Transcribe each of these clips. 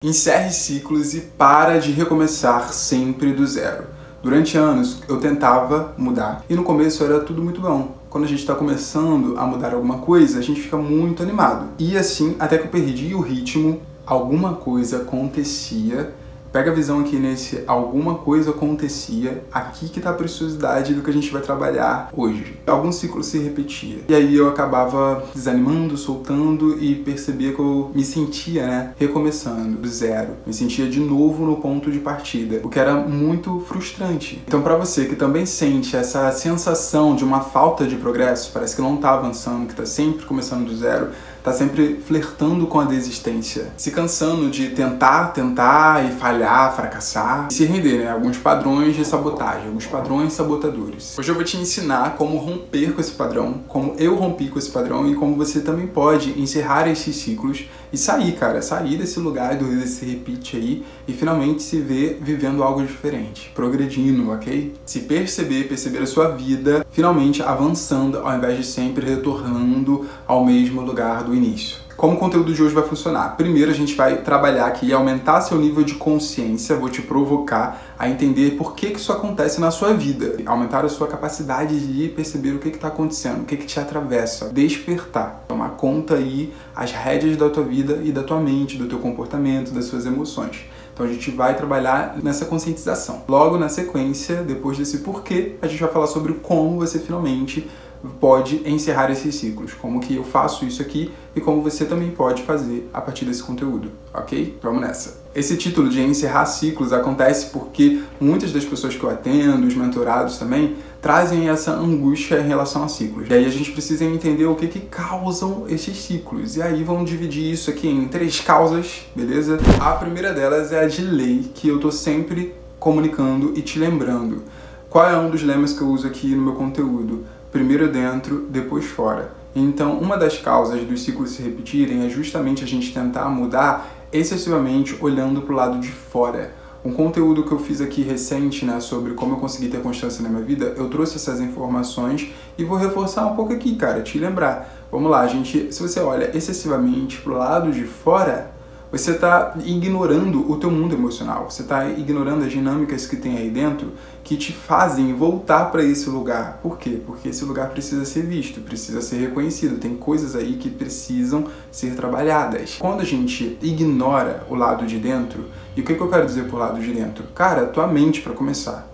Encerre ciclos e para de recomeçar sempre do zero. Durante anos eu tentava mudar e no começo era tudo muito bom. Quando a gente está começando a mudar alguma coisa, a gente fica muito animado. E assim, até que eu perdi o ritmo, alguma coisa acontecia. Pega a visão aqui nesse alguma coisa acontecia, aqui que tá a preciosidade do que a gente vai trabalhar hoje. Algum ciclo se repetia. E aí eu acabava desanimando, soltando e percebia que eu me sentia, recomeçando do zero. Me sentia de novo no ponto de partida, o que era muito frustrante. Então pra você que também sente essa sensação de uma falta de progresso, parece que não tá avançando, que tá sempre começando do zero, tá sempre flertando com a desistência, se cansando de tentar e falhar, fracassar e se render, a alguns padrões de sabotagem, alguns padrões sabotadores. Hoje eu vou te ensinar como romper com esse padrão, como eu rompi com esse padrão e como você também pode encerrar esses ciclos e sair, sair desse lugar, desse repeat aí e finalmente se ver vivendo algo diferente, progredindo, ok? Se perceber a sua vida finalmente avançando ao invés de sempre retornando ao mesmo lugar do início. Como o conteúdo de hoje vai funcionar? Primeiro a gente vai trabalhar aqui e aumentar seu nível de consciência, vou te provocar a entender por que isso acontece na sua vida, aumentar a sua capacidade de perceber o que está acontecendo, o que te atravessa, despertar, tomar conta aí as rédeas da tua vida e da tua mente, do teu comportamento, das suas emoções. Então a gente vai trabalhar nessa conscientização. Logo na sequência, depois desse porquê, a gente vai falar sobre como você finalmente pode encerrar esses ciclos, como que eu faço isso aqui e como você também pode fazer a partir desse conteúdo, ok? Vamos nessa! Esse título de encerrar ciclos acontece porque muitas das pessoas que eu atendo, os mentorados também, trazem essa angústia em relação a ciclos. E aí a gente precisa entender o que causam esses ciclos. E aí vamos dividir isso aqui em 3 causas, beleza? A primeira delas é a de lei, que eu tô sempre comunicando e te lembrando. Qual é um dos lemas que eu uso aqui no meu conteúdo? Primeiro dentro, depois fora. Então, uma das causas dos ciclos se repetirem é justamente a gente tentar mudar excessivamente olhando para o lado de fora. Um conteúdo que eu fiz aqui recente, sobre como eu consegui ter constância na minha vida, eu trouxe essas informações e vou reforçar um pouco aqui, te lembrar. Vamos lá, se você olha excessivamente para o lado de fora, você está ignorando o teu mundo emocional, você está ignorando as dinâmicas que tem aí dentro que te fazem voltar para esse lugar. Por quê? Porque esse lugar precisa ser visto, precisa ser reconhecido, tem coisas aí que precisam ser trabalhadas. Quando a gente ignora o lado de dentro, e o que eu quero dizer por lado de dentro? Tua mente para começar.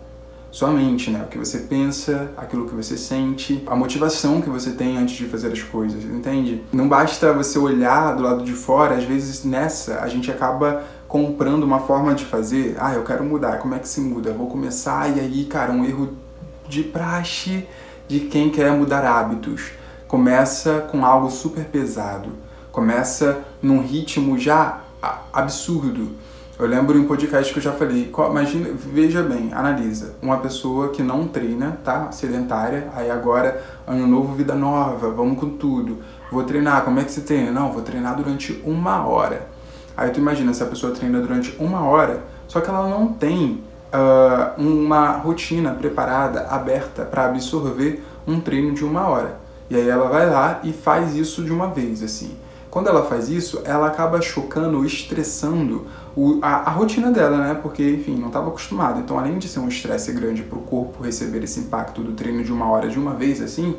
Sua mente, o que você pensa, aquilo que você sente, a motivação que você tem antes de fazer as coisas, entende? Não basta você olhar do lado de fora, às vezes nessa a gente acaba comprando uma forma de fazer, eu quero mudar, como é que se muda? Vou começar e aí, um erro de praxe de quem quer mudar hábitos. Começa com algo super pesado, começa num ritmo já absurdo. Eu lembro em um podcast que eu já falei, imagina, veja bem, analisa, uma pessoa que não treina, sedentária, aí agora, ano novo, vida nova, vamos com tudo, vou treinar, como é que você treina? Não, vou treinar durante 1 hora. Aí tu imagina, se a pessoa treina durante 1 hora, só que ela não tem uma rotina preparada, aberta, para absorver um treino de 1 hora. E aí ela vai lá e faz isso de uma vez, assim. Quando ela faz isso, ela acaba chocando, estressando a rotina dela, porque, enfim, não estava acostumada. Então, além de ser um estresse grande para o corpo receber esse impacto do treino de 1 hora de uma vez, assim,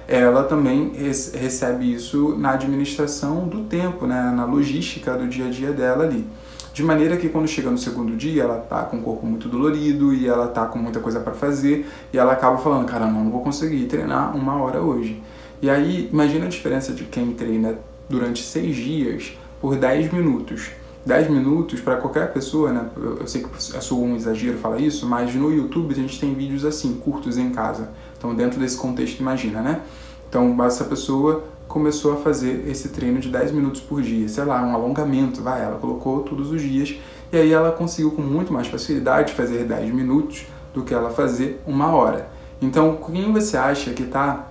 ela também recebe isso na administração do tempo, na logística do dia a dia dela ali. De maneira que quando chega no segundo dia, ela tá com o corpo muito dolorido e ela tá com muita coisa para fazer e ela acaba falando, não vou conseguir treinar 1 hora hoje. E aí, imagina a diferença de quem treina durante 6 dias por 10 minutos. 10 minutos para qualquer pessoa, eu sei que eu sou um exagero falar isso, mas no YouTube a gente tem vídeos assim, curtos em casa. Então dentro desse contexto, imagina, Então essa pessoa começou a fazer esse treino de 10 minutos por dia, sei lá, um alongamento, ela colocou todos os dias e aí ela conseguiu com muito mais facilidade fazer 10 minutos do que ela fazer 1 hora. Então quem você acha que está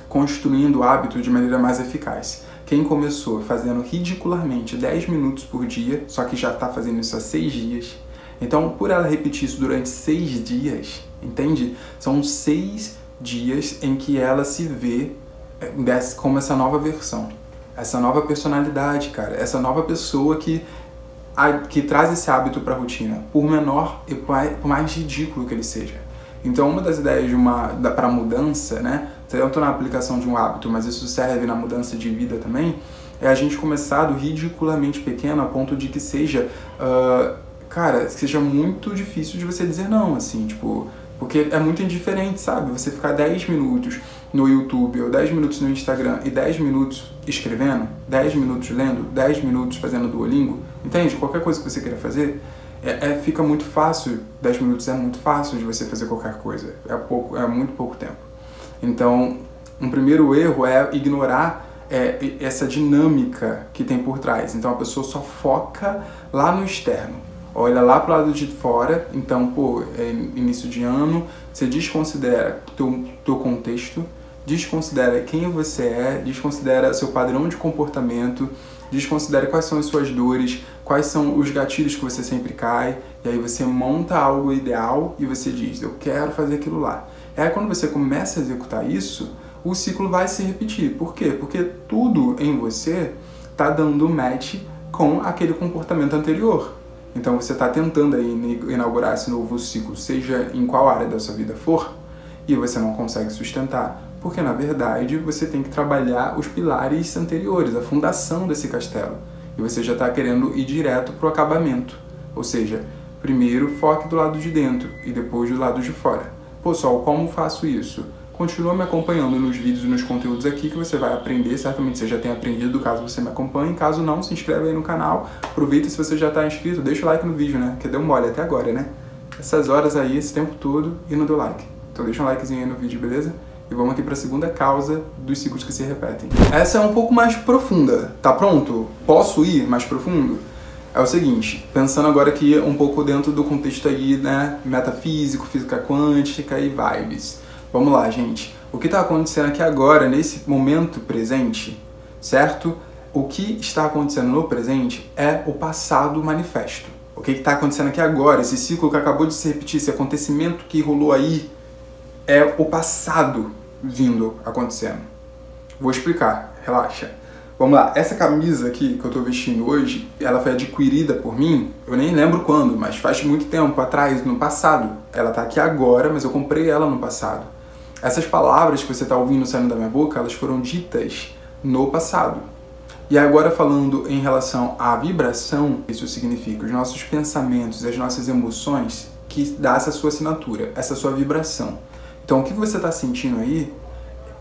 construindo o hábito de maneira mais eficaz? Quem começou fazendo ridicularmente 10 minutos por dia, só que já está fazendo isso há 6 dias. Então, por ela repetir isso durante 6 dias, entende? São 6 dias em que ela se vê como essa nova versão, essa nova personalidade, essa nova pessoa que que traz esse hábito para a rotina, por menor e por mais ridículo que ele seja. Então, uma das ideias para mudança, né, tanto na aplicação de um hábito, mas isso serve na mudança de vida também, é a gente começar do ridiculamente pequeno a ponto de que seja, cara, seja muito difícil de você dizer não, assim, tipo, porque é muito indiferente, sabe? Você ficar 10 minutos no YouTube ou 10 minutos no Instagram e 10 minutos escrevendo, 10 minutos lendo, 10 minutos fazendo Duolingo, entende? Qualquer coisa que você queira fazer, fica muito fácil, 10 minutos é muito fácil de você fazer qualquer coisa, é muito pouco tempo. Então, um primeiro erro é ignorar essa dinâmica que tem por trás. Então a pessoa só foca lá no externo, olha lá pro lado de fora. Então, pô, início de ano, você desconsidera teu contexto, desconsidera quem você é, desconsidera seu padrão de comportamento, desconsidera quais são as suas dores, quais são os gatilhos que você sempre cai, e aí você monta algo ideal e você diz, eu quero fazer aquilo lá. Aí quando você começa a executar isso, o ciclo vai se repetir. Por quê? Porque tudo em você está dando match com aquele comportamento anterior. Então você está tentando aí inaugurar esse novo ciclo, seja em qual área da sua vida for, e você não consegue sustentar. Porque, na verdade, você tem que trabalhar os pilares anteriores, a fundação desse castelo. E você já está querendo ir direto para o acabamento. Ou seja, primeiro foque do lado de dentro e depois do lado de fora. Pô, Sol, como faço isso? Continua me acompanhando nos vídeos e nos conteúdos aqui que você vai aprender. Certamente você já tem aprendido, caso você me acompanhe. Caso não, se inscreve aí no canal. Aproveita, se você já está inscrito, deixa o like no vídeo, né? Que deu mole até agora, né? Essas horas aí, esse tempo todo, e não deu like. Então deixa um likezinho aí no vídeo, beleza? E vamos aqui para a segunda causa dos ciclos que se repetem. Essa é um pouco mais profunda. Tá pronto? Posso ir mais profundo? É o seguinte, pensando agora aqui um pouco dentro do contexto aí, né, metafísico, física quântica e vibes. Vamos lá, gente. O que está acontecendo aqui agora, nesse momento presente, certo? O que está acontecendo no presente é o passado manifesto. O que está acontecendo aqui agora, esse ciclo que acabou de se repetir, esse acontecimento que rolou aí, é o passado vindo acontecendo. Vou explicar, relaxa. Vamos lá, essa camisa aqui que eu tô vestindo hoje, ela foi adquirida por mim, eu nem lembro quando, mas faz muito tempo atrás, no passado. Ela tá aqui agora, mas eu comprei ela no passado. Essas palavras que você tá ouvindo saindo da minha boca, elas foram ditas no passado. E agora falando em relação à vibração, isso significa os nossos pensamentos e as nossas emoções que dá essa sua assinatura, essa sua vibração. Então o que você está sentindo aí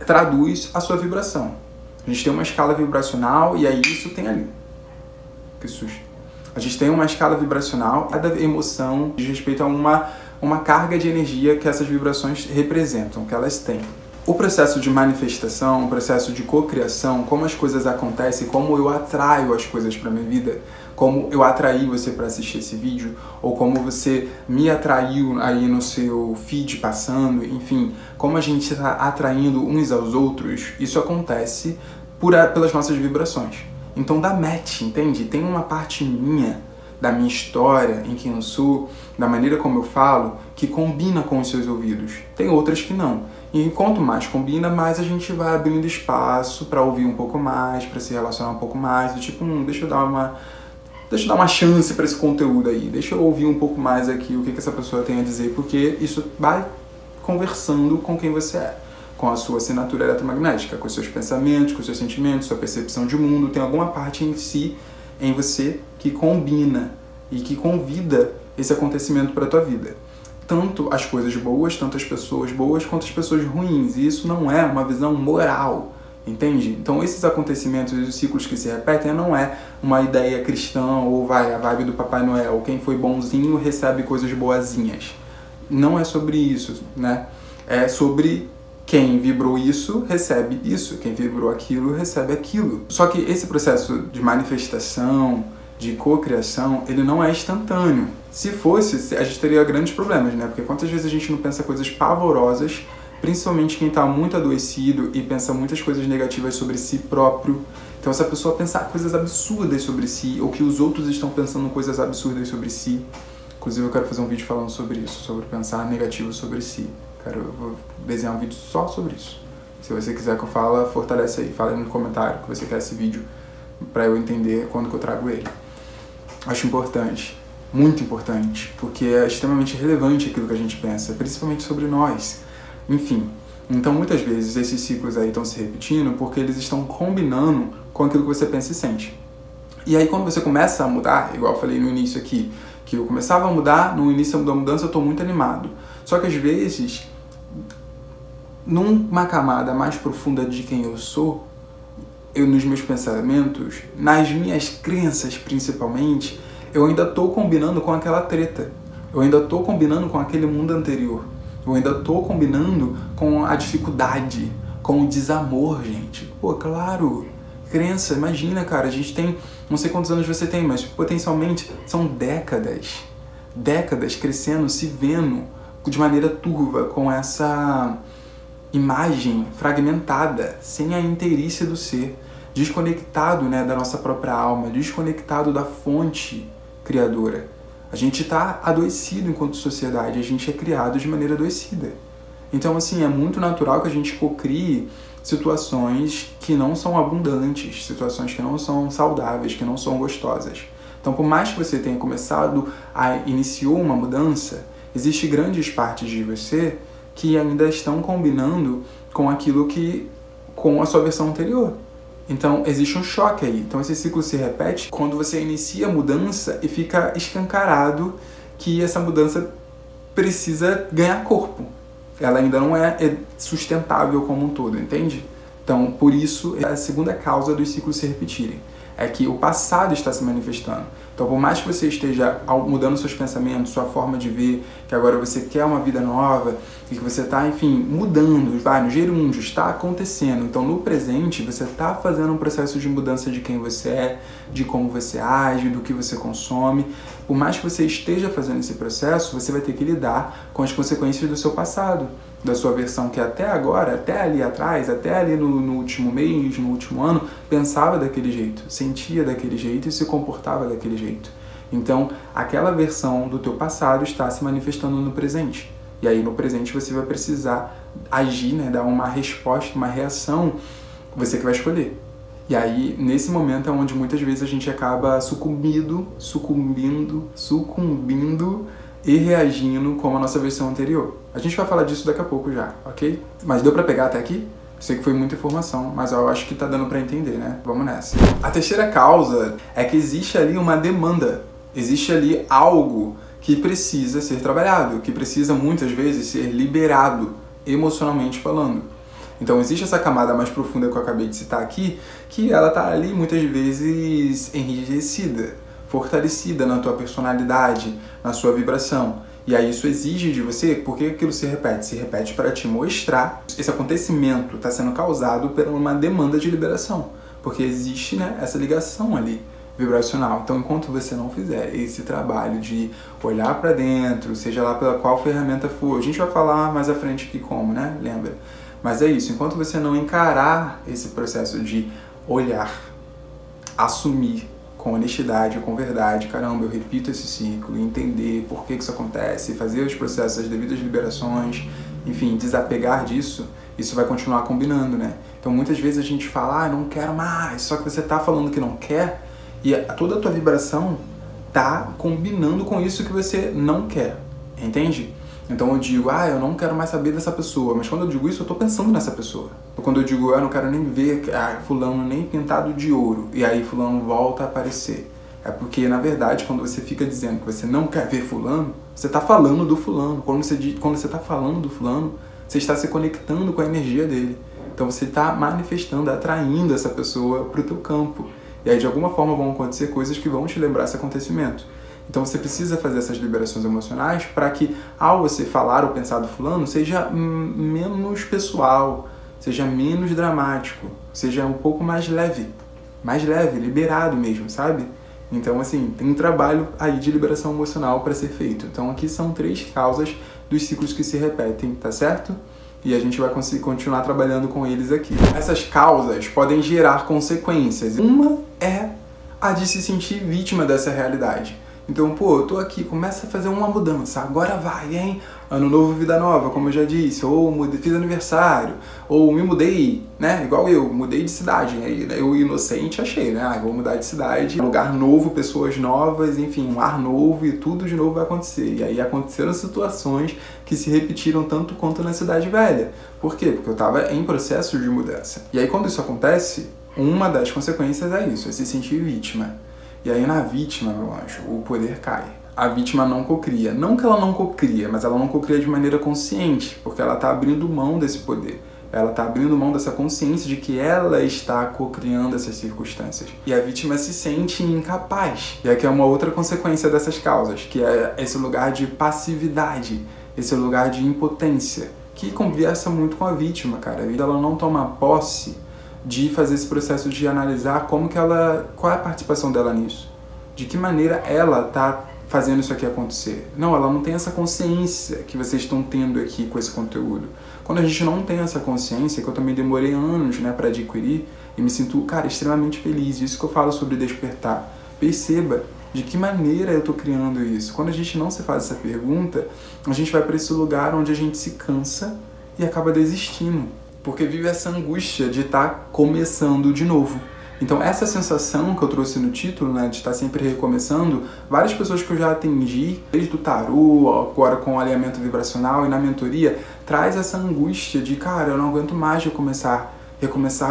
traduz a sua vibração. A gente tem uma escala vibracional e aí isso tem ali. Que susto. A gente tem uma escala vibracional, cada emoção diz respeito a uma carga de energia que essas vibrações representam, que elas têm. O processo de manifestação, o processo de cocriação, como as coisas acontecem, como eu atraio as coisas para minha vida, como eu atraí você para assistir esse vídeo, ou como você me atraiu aí no seu feed passando, enfim, como a gente está atraindo uns aos outros, isso acontece pelas nossas vibrações. Então dá match, entende? Tem uma parte minha, da minha história, em quem eu sou, da maneira como eu falo, que combina com os seus ouvidos. Tem outras que não. E quanto mais combina, mais a gente vai abrindo espaço para ouvir um pouco mais, para se relacionar um pouco mais, do tipo, deixa eu dar uma chance para esse conteúdo aí, deixa eu ouvir um pouco mais aqui o que essa pessoa tem a dizer, porque isso vai conversando com quem você é, com a sua assinatura eletromagnética, com os seus pensamentos, com os seus sentimentos, sua percepção de mundo. Tem alguma parte em si, em você, que combina e que convida esse acontecimento para a tua vida. Tanto as coisas boas, tanto as pessoas boas, quanto as pessoas ruins. E isso não é uma visão moral, entende? Então esses acontecimentos e os ciclos que se repetem não é uma ideia cristã ou a vibe do Papai Noel, quem foi bonzinho recebe coisas boazinhas. Não é sobre isso, né? É sobre quem vibrou isso, recebe isso. Quem vibrou aquilo, recebe aquilo. Só que esse processo de manifestação, de cocriação, ele não é instantâneo. Se fosse, a gente teria grandes problemas, né? Porque quantas vezes a gente não pensa coisas pavorosas, principalmente quem está muito adoecido e pensa muitas coisas negativas sobre si próprio. Então, se a pessoa pensar coisas absurdas sobre si, ou que os outros estão pensando coisas absurdas sobre si, inclusive eu quero fazer um vídeo falando sobre isso, sobre pensar negativo sobre si. Eu vou desenhar um vídeo só sobre isso. Se você quiser que eu fale, fortalece aí, fala aí no comentário que você quer esse vídeo, para eu entender quando que eu trago ele. Acho importante, muito importante, porque é extremamente relevante aquilo que a gente pensa, principalmente sobre nós. Enfim, então muitas vezes esses ciclos aí estão se repetindo porque eles estão combinando com aquilo que você pensa e sente. E aí quando você começa a mudar, igual eu falei no início aqui, que eu começava a mudar, no início da mudança eu estou muito animado. Só que às vezes, numa camada mais profunda de quem eu sou, nos meus pensamentos, nas minhas crenças principalmente, eu ainda estou combinando com aquela treta. Eu ainda estou combinando com aquele mundo anterior. Eu ainda estou combinando com a dificuldade, com o desamor, gente. Pô, claro, crença, imagina, cara, a gente tem, não sei quantos anos você tem, mas potencialmente são décadas crescendo, se vendo de maneira turva, com essa imagem fragmentada, sem a inteirice do ser, desconectado, né, da nossa própria alma, desconectado da fonte criadora. A gente está adoecido enquanto sociedade, a gente é criado de maneira adoecida. Então, assim, é muito natural que a gente cocrie situações que não são abundantes, situações que não são saudáveis, que não são gostosas. Então, por mais que você tenha começado iniciou uma mudança, existem grandes partes de você que ainda estão combinando com aquilo com a sua versão anterior. Então, existe um choque aí. Então, esse ciclo se repete quando você inicia a mudança e fica escancarado que essa mudança precisa ganhar corpo. Ela ainda não é sustentável como um todo, entende? Então, por isso, é a segunda causa dos ciclos se repetirem. É que o passado está se manifestando. Então, por mais que você esteja mudando seus pensamentos, sua forma de ver, que agora você quer uma vida nova, e que você está, enfim, mudando, no gerúndio, está acontecendo. Então, no presente, você está fazendo um processo de mudança de quem você é, de como você age, do que você consome. Por mais que você esteja fazendo esse processo, você vai ter que lidar com as consequências do seu passado, da sua versão que até agora, até ali atrás, até ali no último mês, no último ano, pensava daquele jeito, sentia daquele jeito e se comportava daquele jeito. Então, aquela versão do teu passado está se manifestando no presente. E aí, no presente, você vai precisar agir, né, dar uma resposta, uma reação, você que vai escolher. E aí, nesse momento é onde muitas vezes a gente acaba sucumbindo e reagindo como a nossa versão anterior. A gente vai falar disso daqui a pouco já, ok? Mas deu pra pegar até aqui? Sei que foi muita informação, mas eu acho que tá dando pra entender, né? Vamos nessa. A terceira causa é que existe ali uma demanda. Existe ali algo que precisa ser trabalhado, que precisa muitas vezes ser liberado, emocionalmente falando. Então existe essa camada mais profunda que eu acabei de citar aqui, que ela tá ali muitas vezes enrijecida, fortalecida na tua personalidade, na sua vibração. E aí isso exige de você, porque aquilo se repete? Se repete para te mostrar esse acontecimento está sendo causado por uma demanda de liberação. Porque existe, né, essa ligação ali vibracional. Então, enquanto você não fizer esse trabalho de olhar para dentro, seja lá pela qual ferramenta for, a gente vai falar mais à frente aqui como, né? Lembra? Mas é isso, enquanto você não encarar esse processo de olhar, assumir com honestidade, com verdade, caramba, eu repito esse ciclo, entender por que isso acontece, fazer os processos, as devidas liberações, enfim, desapegar disso, isso vai continuar combinando, né? Então muitas vezes a gente fala, não quero mais, só que você tá falando que não quer e toda a tua vibração tá combinando com isso que você não quer, entende? Então eu digo, eu não quero mais saber dessa pessoa, mas quando eu digo isso, eu tô pensando nessa pessoa. Quando eu digo, eu não quero nem ver fulano nem pintado de ouro, e aí fulano volta a aparecer. É porque, na verdade, quando você fica dizendo que você não quer ver fulano, você tá falando do fulano. Quando você tá falando do fulano, você está se conectando com a energia dele. Então você tá manifestando, atraindo essa pessoa pro teu campo. E aí, de alguma forma, vão acontecer coisas que vão te lembrar esse acontecimento. Então você precisa fazer essas liberações emocionais para que, ao você falar ou pensar do fulano, seja menos pessoal, seja menos dramático, seja um pouco mais leve, liberado mesmo, sabe? Então, assim, tem um trabalho aí de liberação emocional para ser feito. Então aqui são 3 causas dos ciclos que se repetem, tá certo? E a gente vai conseguir continuar trabalhando com eles aqui. Essas causas podem gerar consequências. Uma é a de se sentir vítima dessa realidade. Então, pô, eu tô aqui, começa a fazer uma mudança, agora vai, hein? Ano novo, vida nova, como eu já disse, ou fiz aniversário, ou me mudei, né? Igual eu, mudei de cidade, aí eu inocente achei, né? Vou mudar de cidade, lugar novo, pessoas novas, enfim, um ar novo e tudo de novo vai acontecer. E aí aconteceram situações que se repetiram tanto quanto na cidade velha. Por quê? Porque eu tava em processo de mudança. E aí quando isso acontece, uma das consequências é isso, é se sentir vítima. E aí na vítima, meu anjo, o poder cai. A vítima não cocria. Não que ela não cocria, mas ela não cocria de maneira consciente, porque ela está abrindo mão desse poder. Ela está abrindo mão dessa consciência de que ela está cocriando essas circunstâncias. E a vítima se sente incapaz. E aqui é uma outra consequência dessas causas, que é esse lugar de passividade, esse lugar de impotência, que conversa muito com a vítima, cara. Ela não toma posse de fazer esse processo de analisar qual é a participação dela nisso. De que maneira ela está fazendo isso aqui acontecer. Não, ela não tem essa consciência que vocês estão tendo aqui com esse conteúdo. Quando a gente não tem essa consciência, que eu também demorei anos, né, para adquirir, e me sinto, cara, extremamente feliz. Isso que eu falo sobre despertar. Perceba de que maneira eu estou criando isso. Quando a gente não se faz essa pergunta, a gente vai para esse lugar onde a gente se cansa e acaba desistindo. Porque vive essa angústia de estar começando de novo. Então essa sensação que eu trouxe no título, né, de estar sempre recomeçando, várias pessoas que eu já atendi, desde o tarô, agora com o alinhamento vibracional e na mentoria, traz essa angústia de, cara, eu não aguento mais recomeçar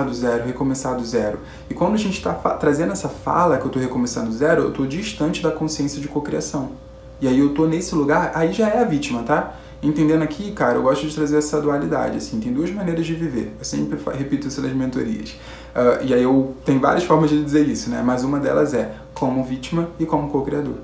do zero. E quando a gente está trazendo essa fala que eu estou recomeçando do zero, eu estou distante da consciência de cocriação. E aí eu estou nesse lugar, aí já é a vítima, tá? Entendendo aqui, cara, eu gosto de trazer essa dualidade, assim, tem duas maneiras de viver, eu sempre repito isso nas mentorias, e aí eu tenho várias formas de dizer isso, né, mas uma delas é como vítima e como co-criador.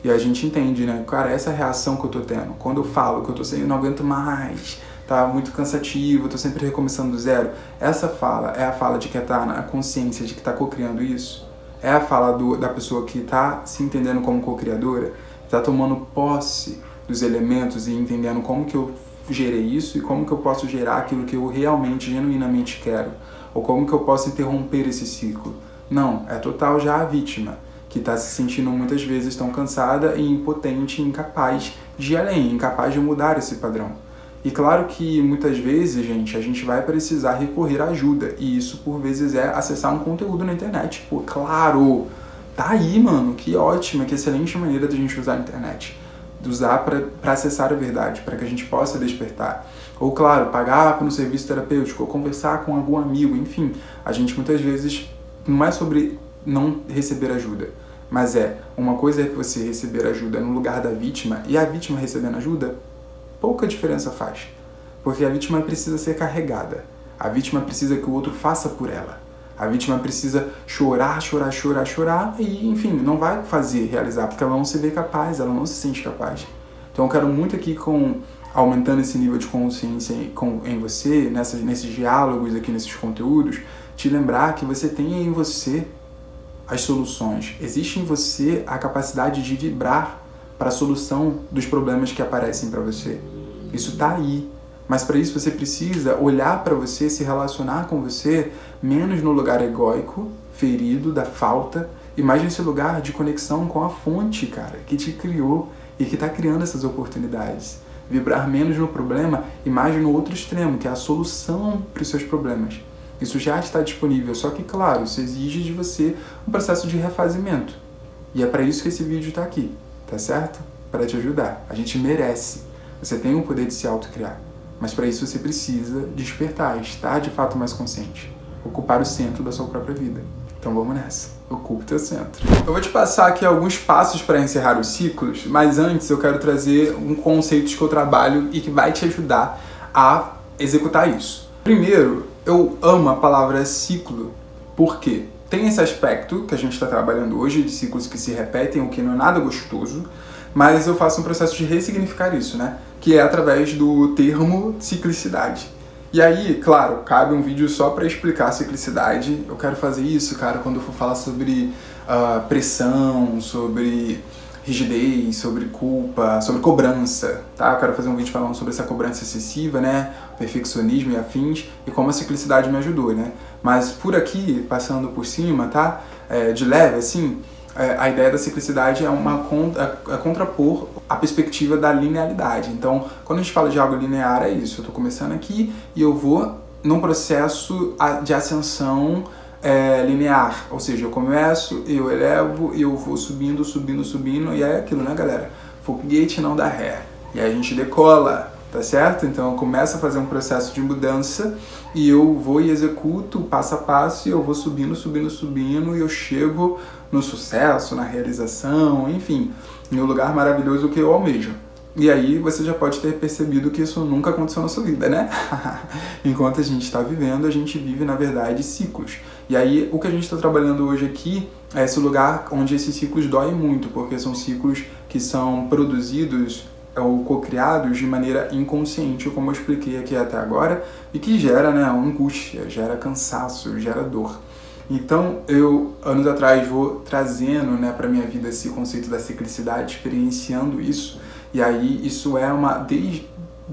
E a gente entende, né, cara, essa reação que eu tô tendo, quando eu falo que eu tô sem, eu não aguento mais, tá muito cansativo, eu tô sempre recomeçando do zero, essa fala é a fala de que tá na consciência de que tá co-criando isso, é a fala da pessoa que tá se entendendo como co-criadora, tá tomando posse dos elementos e entendendo como que eu gerei isso e como que eu posso gerar aquilo que eu realmente, genuinamente quero. Ou como que eu posso interromper esse ciclo. Não, é total já a vítima, que está se sentindo muitas vezes tão cansada e impotente, incapaz de ir além, incapaz de mudar esse padrão. E claro que muitas vezes, gente, a gente vai precisar recorrer à ajuda. E isso, por vezes, é acessar um conteúdo na internet. Pô, claro! Tá aí, mano, que ótima, que excelente maneira de a gente usar a internet. De usar para acessar a verdade, para que a gente possa despertar. Ou, claro, pagar por um serviço terapêutico, ou conversar com algum amigo, enfim. A gente muitas vezes não é sobre não receber ajuda, mas uma coisa é que você receber ajuda no lugar da vítima e a vítima recebendo ajuda, pouca diferença faz. Porque a vítima precisa ser carregada. A vítima precisa que o outro faça por ela. A vítima precisa chorar e, enfim, não vai realizar, porque ela não se vê capaz, ela não se sente capaz. Então eu quero muito aqui, aumentando esse nível de consciência em você, nesses diálogos aqui, nesses conteúdos, te lembrar que você tem em você as soluções. Existe em você a capacidade de vibrar para a solução dos problemas que aparecem para você. Isso está aí. Mas para isso você precisa olhar para você, se relacionar com você, menos no lugar egóico, ferido, da falta, e mais nesse lugar de conexão com a fonte, cara, que te criou e que está criando essas oportunidades. Vibrar menos no problema e mais no outro extremo, que é a solução para os seus problemas. Isso já está disponível, só que, claro, isso exige de você um processo de refazimento. E é para isso que esse vídeo está aqui, tá certo? Para te ajudar. A gente merece. Você tem o poder de se autocriar. Mas para isso você precisa despertar, estar de fato mais consciente. Ocupar o centro da sua própria vida. Então vamos nessa. Ocupe o teu centro. Eu vou te passar aqui alguns passos para encerrar os ciclos, mas antes eu quero trazer um conceito que eu trabalho e que vai te ajudar a executar isso. Primeiro, eu amo a palavra ciclo. Por quê? Tem esse aspecto que a gente está trabalhando hoje, de ciclos que se repetem, o que não é nada gostoso, mas eu faço um processo de ressignificar isso, né? Que é através do termo ciclicidade. E aí, claro, cabe um vídeo só para explicar a ciclicidade. Eu quero fazer isso, cara, quando eu for falar sobre pressão, sobre rigidez, sobre culpa, sobre cobrança, tá? Eu quero fazer um vídeo falando sobre essa cobrança excessiva, né? Perfeccionismo e afins, e como a ciclicidade me ajudou, né? Mas por aqui, passando por cima, tá? De leve, assim, a ideia da ciclicidade é contrapor a perspectiva da linearidade. Então, quando a gente fala de algo linear, é isso. Eu estou começando aqui e eu vou num processo de ascensão linear. Ou seja, eu começo, eu elevo e eu vou subindo, subindo, subindo. E é aquilo, né, galera? Foguete não dá ré. E aí a gente decola, tá certo? Então eu começo a fazer um processo de mudança e eu vou e executo passo a passo e eu vou subindo, subindo, subindo e eu chego no sucesso, na realização, enfim, no lugar maravilhoso que eu almejo. E aí você já pode ter percebido que isso nunca aconteceu na sua vida, né? Enquanto a gente está vivendo, a gente vive, na verdade, ciclos. E aí o que a gente está trabalhando hoje aqui é esse lugar onde esses ciclos doem muito, porque são ciclos que são produzidos ou co-criados de maneira inconsciente, como eu expliquei aqui até agora, e que gera, né, angústia, gera cansaço, gera dor. Então, eu, anos atrás, vou trazendo, né, para minha vida esse conceito da ciclicidade, experienciando isso, e aí isso é desde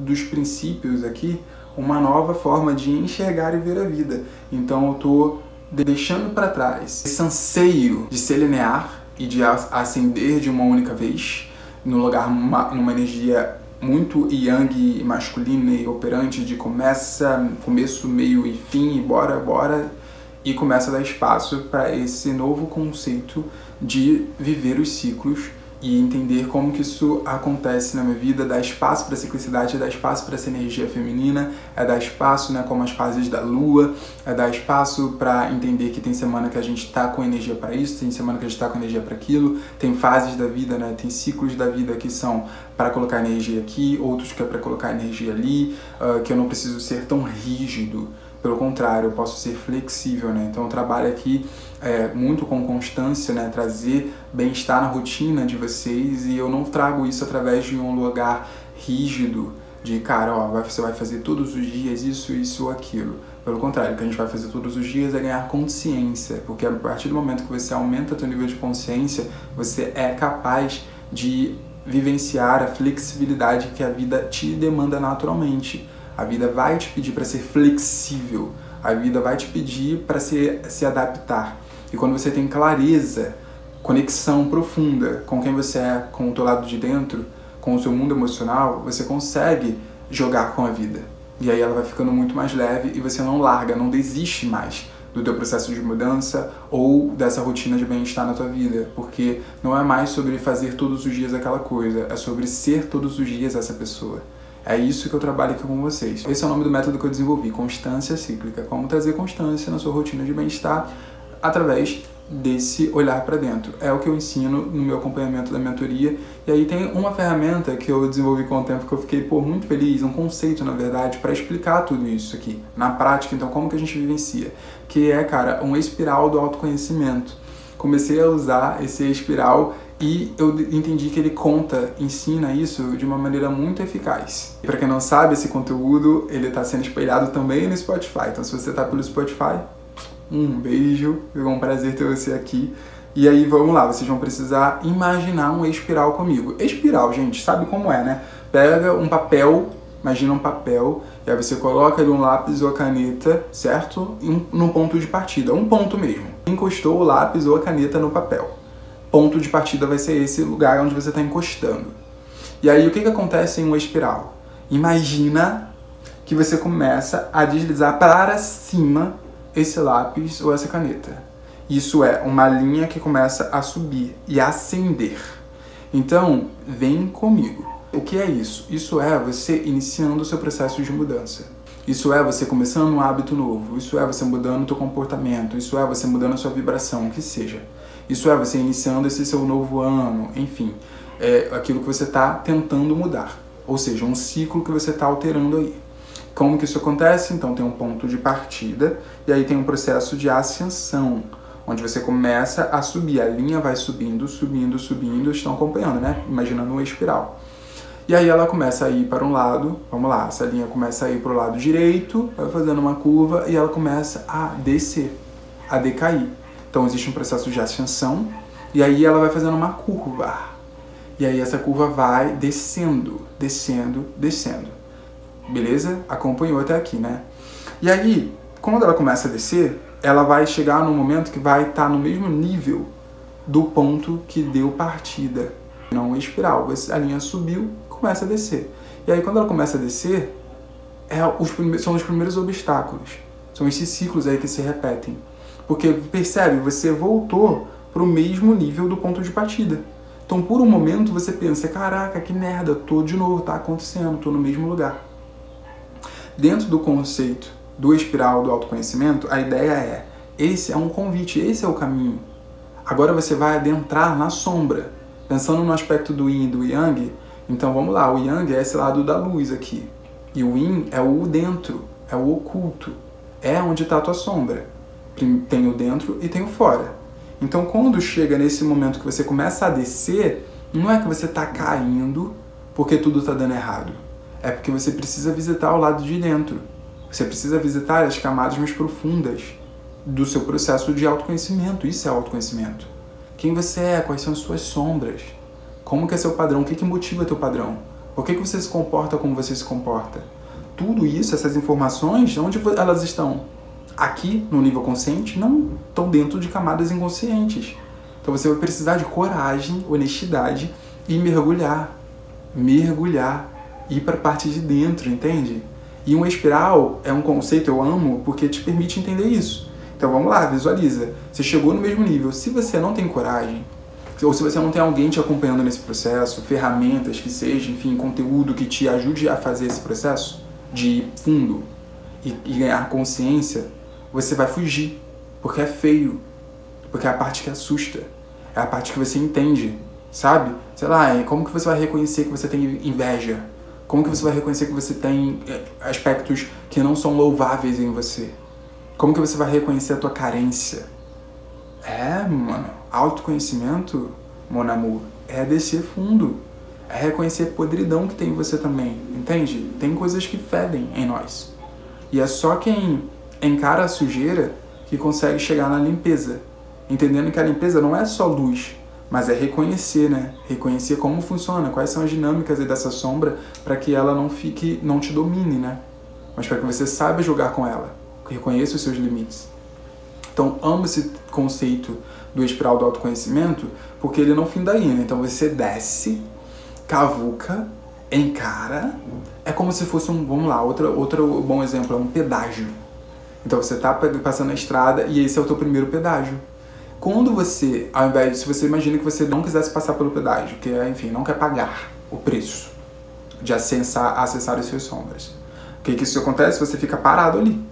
os princípios aqui, uma nova forma de enxergar e ver a vida. Então, eu tô deixando para trás esse anseio de ser linear e de ascender de uma única vez, no lugar, numa energia muito yang, masculina e operante de começo, meio e fim, e bora, e começa a dar espaço para esse novo conceito de viver os ciclos e entender como que isso acontece na minha vida, dar espaço para a ciclicidade, dar espaço para essa energia feminina, dar espaço, né, como as fases da lua, dar espaço para entender que tem semana que a gente está com energia para isso, tem semana que a gente está com energia para aquilo, tem fases da vida, né, tem ciclos da vida que são para colocar energia aqui, outros que é para colocar energia ali, que eu não preciso ser tão rígido. Pelo contrário, eu posso ser flexível, né? Então eu trabalho aqui muito com constância, né? Trazer bem-estar na rotina de vocês, e eu não trago isso através de um lugar rígido, de cara, ó, você vai fazer todos os dias isso ou aquilo. Pelo contrário, o que a gente vai fazer todos os dias é ganhar consciência, porque a partir do momento que você aumenta o seu nível de consciência, você é capaz de vivenciar a flexibilidade que a vida te demanda naturalmente. A vida vai te pedir para ser flexível, a vida vai te pedir para se adaptar. E quando você tem clareza, conexão profunda com quem você é, com o teu lado de dentro, com o seu mundo emocional, você consegue jogar com a vida. E aí ela vai ficando muito mais leve e você não larga, não desiste mais do teu processo de mudança ou dessa rotina de bem-estar na tua vida. Porque não é mais sobre fazer todos os dias aquela coisa, é sobre ser todos os dias essa pessoa. É isso que eu trabalho aqui com vocês. Esse é o nome do método que eu desenvolvi, Constância Cíclica. Como trazer constância na sua rotina de bem-estar através desse olhar para dentro. É o que eu ensino no meu acompanhamento da mentoria. E aí tem uma ferramenta que eu desenvolvi com o tempo que eu fiquei muito feliz, um conceito, na verdade, para explicar tudo isso aqui, na prática. Então, como que a gente vivencia? Que é, cara, um espiral do autoconhecimento. Comecei a usar esse espiral e eu entendi que ele ensina isso de uma maneira muito eficaz. E para quem não sabe, esse conteúdo ele está sendo espelhado também no Spotify. Então, se você está pelo Spotify, um beijo, é um prazer ter você aqui. E aí, vamos lá, vocês vão precisar imaginar um espiral comigo. Espiral, gente, sabe como é, né? Pega um papel, imagina um papel, e aí você coloca ali um lápis ou a caneta, certo? Num ponto de partida, um ponto mesmo. Encostou o lápis ou a caneta no papel. Ponto de partida vai ser esse lugar onde você está encostando. E aí, o que acontece em uma espiral? Imagina que você começa a deslizar para cima esse lápis ou essa caneta. Isso é uma linha que começa a subir e a ascender. Então, vem comigo. O que é isso? Isso é você iniciando o seu processo de mudança. Isso é você começando um hábito novo. Isso é você mudando o seu comportamento. Isso é você mudando a sua vibração, o que seja. Isso é você iniciando esse seu novo ano. Enfim, é aquilo que você está tentando mudar. Ou seja, um ciclo que você está alterando aí. Como que isso acontece? Então tem um ponto de partida e aí tem um processo de ascensão, onde você começa a subir, a linha vai subindo, subindo, subindo, estão acompanhando, né? Imaginando uma espiral. E aí ela começa a ir para um lado, vamos lá, essa linha começa a ir para o lado direito, vai fazendo uma curva e ela começa a descer, a decair. Então existe um processo de ascensão e aí ela vai fazendo uma curva. E aí essa curva vai descendo, descendo, descendo. Beleza? Acompanhou até aqui, né? E aí, quando ela começa a descer, ela vai chegar num momento que vai estar no mesmo nível do ponto que deu partida. Não uma espiral, a linha subiu, começa a descer. E aí quando ela começa a descer, são os primeiros obstáculos. São esses ciclos aí que se repetem. Porque, percebe, você voltou para o mesmo nível do ponto de partida. Então, por um momento, você pensa, caraca, que merda, tô de novo, tá acontecendo, tô no mesmo lugar. Dentro do conceito do espiral do autoconhecimento, a ideia é, esse é um convite, esse é o caminho. Agora você vai adentrar na sombra. Pensando no aspecto do yin e do yang, então vamos lá, o yang é esse lado da luz aqui. E o yin é o dentro, é o oculto. É onde está a tua sombra. Tem o dentro e tem o fora. Então quando chega nesse momento que você começa a descer, não é que você está caindo porque tudo está dando errado. É porque você precisa visitar o lado de dentro. Você precisa visitar as camadas mais profundas do seu processo de autoconhecimento. Isso é autoconhecimento. Quem você é, quais são as suas sombras, como que é seu padrão, o que motiva teu padrão, por que você se comporta como você se comporta. Tudo isso, essas informações, onde elas estão? Aqui, no nível consciente, não estão dentro de camadas inconscientes. Então você vai precisar de coragem, honestidade e mergulhar, ir para a parte de dentro, entende? E uma espiral é um conceito, eu amo, porque te permite entender isso. Então vamos lá, visualiza. Você chegou no mesmo nível. Se você não tem coragem, ou se você não tem alguém te acompanhando nesse processo, ferramentas que seja, enfim, conteúdo que te ajude a fazer esse processo de ir fundo e ganhar consciência, você vai fugir, porque é feio, porque é a parte que assusta, é a parte que você entende, sabe? Sei lá, como que você vai reconhecer que você tem inveja? Como que você vai reconhecer que você tem aspectos que não são louváveis em você? Como que você vai reconhecer a tua carência? Mano, autoconhecimento, mon amour, é descer fundo. É reconhecer a podridão que tem em você também, entende? Tem coisas que fedem em nós. E é só quem encara a sujeira que consegue chegar na limpeza. Entendendo que a limpeza não é só luz, mas é reconhecer, né? Reconhecer como funciona, quais são as dinâmicas dessa sombra para que ela não te domine, né? Mas para que você saiba jogar com ela. Reconheça os seus limites. Então, amo esse conceito do espiral do autoconhecimento, porque ele não finda aí, né? Então você desce, cavuca, encara, é como se fosse vamos lá, outro bom exemplo, é um pedágio. Então você está passando a estrada e esse é o teu primeiro pedágio. Quando você, ao invés de, se você imagina que você não quisesse passar pelo pedágio, que enfim, não quer pagar o preço de acessar as suas sombras. O que isso acontece? Você fica parado ali.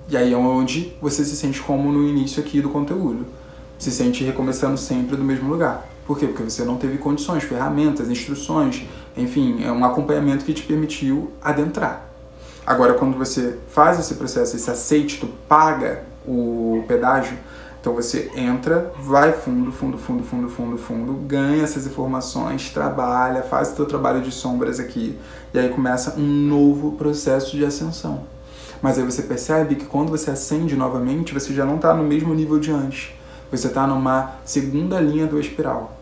E aí é onde você se sente como no início aqui do conteúdo. Se sente recomeçando sempre do mesmo lugar. Por quê? Porque você não teve condições, ferramentas, instruções, enfim, é um acompanhamento que te permitiu adentrar. Agora, quando você faz esse processo, esse aceite, tu paga o pedágio, então você entra, vai fundo, ganha essas informações, trabalha, faz o teu trabalho de sombras aqui, e aí começa um novo processo de ascensão. Mas aí você percebe que quando você acende novamente, você já não está no mesmo nível de antes. Você está numa segunda linha do espiral.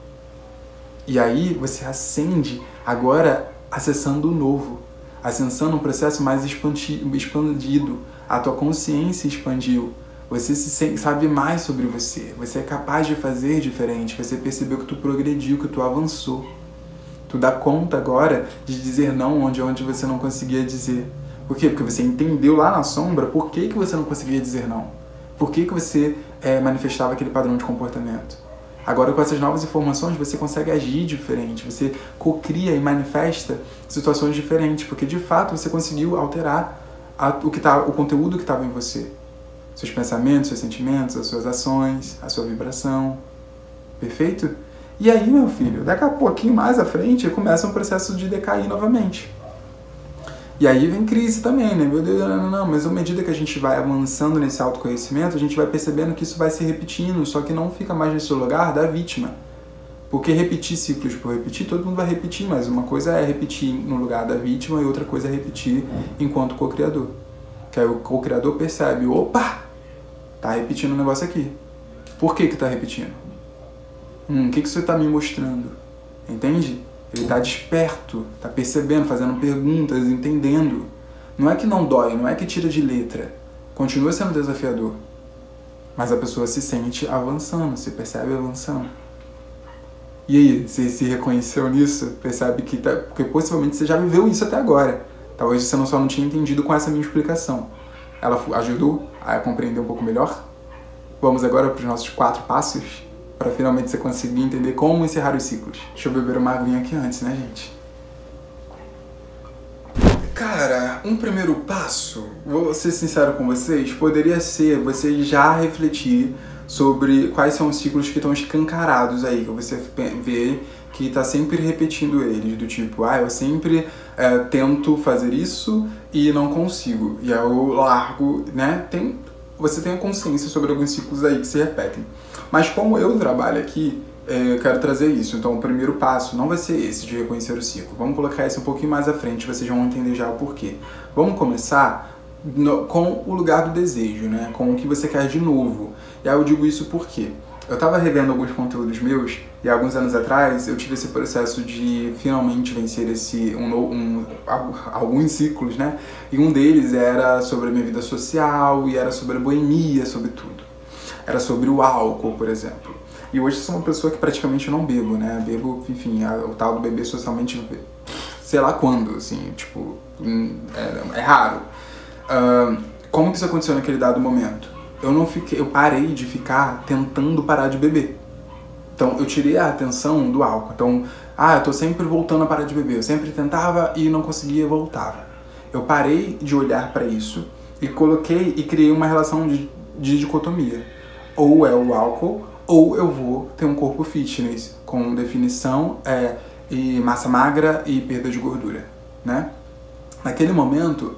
E aí você acende agora acessando o novo. Acessando um processo mais expandido. A tua consciência expandiu. Você sabe mais sobre você. Você é capaz de fazer diferente. Você percebeu que tu progrediu, que tu avançou. Tu dá conta agora de dizer não onde você não conseguia dizer. Por quê? Porque você entendeu lá na sombra por que você não conseguia dizer não. Por que você manifestava aquele padrão de comportamento. Agora, com essas novas informações, você consegue agir diferente. Você cocria e manifesta situações diferentes. Porque, de fato, você conseguiu alterar o conteúdo que estava em você. Seus pensamentos, seus sentimentos, as suas ações, a sua vibração. Perfeito? E aí, meu filho, daqui a pouquinho mais à frente, começa um processo de decair novamente. E aí vem crise também, né? Meu Deus, não, mas à medida que a gente vai avançando nesse autoconhecimento, a gente vai percebendo que isso vai se repetindo, só que não fica mais nesse lugar da vítima. Porque repetir ciclos por repetir, todo mundo vai repetir, mas uma coisa é repetir no lugar da vítima e outra coisa é repetir enquanto co-criador. Que aí o co-criador percebe, opa, tá repetindo um negócio aqui. Por que tá repetindo? O que isso tá me mostrando? Entende? Ele está desperto, está percebendo, fazendo perguntas, entendendo. Não é que não dói, não é que tira de letra. Continua sendo desafiador. Mas a pessoa se sente avançando, se percebe avançando. E aí, você se reconheceu nisso? Percebe que porque possivelmente você já viveu isso até agora. Talvez você só não tinha entendido com essa minha explicação. Ela ajudou a compreender um pouco melhor? Vamos agora para os nossos 4 passos? Para finalmente você conseguir entender como encerrar os ciclos. Deixa eu beber uma aguinha aqui antes, né, gente? Cara, um primeiro passo, vou ser sincero com vocês, poderia ser você já refletir sobre quais são os ciclos que estão escancarados aí, que você vê que está sempre repetindo eles, do tipo, eu sempre tento fazer isso e não consigo, e aí eu largo, né? Você tem a consciência sobre alguns ciclos aí que se repetem. Mas como eu trabalho aqui, eu quero trazer isso. Então o primeiro passo não vai ser esse de reconhecer o ciclo. Vamos colocar esse um pouquinho mais à frente, vocês vão entender já o porquê. Vamos começar com o lugar do desejo, né? Com o que você quer de novo. E aí eu digo isso porque eu tava revendo alguns conteúdos meus e alguns anos atrás eu tive esse processo de finalmente vencer alguns ciclos, né? E um deles era sobre a minha vida social e era sobre a boemia, sobre tudo. Era sobre o álcool, por exemplo. E hoje eu sou uma pessoa que praticamente não bebo, né? Bebo, enfim, o tal do beber socialmente, sei lá quando, assim, tipo, é raro. Como que isso aconteceu naquele dado momento? Eu parei de ficar tentando parar de beber. Então, eu tirei a atenção do álcool. Então, eu tô sempre voltando a parar de beber. Eu sempre tentava e não conseguia, voltava. Eu parei de olhar para isso e criei uma relação de dicotomia. Ou é o álcool, ou eu vou ter um corpo fitness, com definição e massa magra e perda de gordura, né? Naquele momento,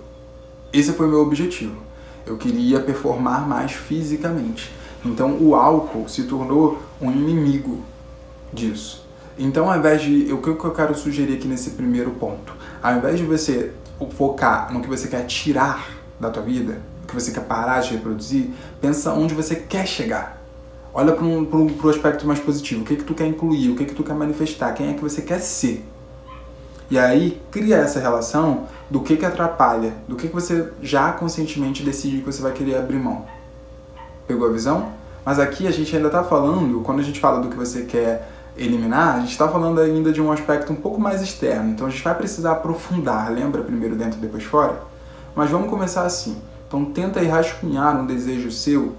esse foi o meu objetivo. Eu queria performar mais fisicamente. Então o álcool se tornou um inimigo disso. Então ao invés de... O que eu quero sugerir aqui nesse primeiro ponto? Ao invés de você focar no que você quer tirar da tua vida, no que você quer parar de reproduzir, pensa onde você quer chegar. Olha para o aspecto mais positivo. O que tu quer incluir? O que tu quer manifestar? Quem é que você quer ser? E aí, cria essa relação do que atrapalha, do que você já conscientemente decide que você vai querer abrir mão. Pegou a visão? Mas aqui a gente ainda está falando, quando a gente fala do que você quer eliminar, a gente está falando ainda de um aspecto um pouco mais externo. Então a gente vai precisar aprofundar, lembra? Primeiro dentro, depois fora? Mas vamos começar assim. Então tenta aí rascunhar um desejo seu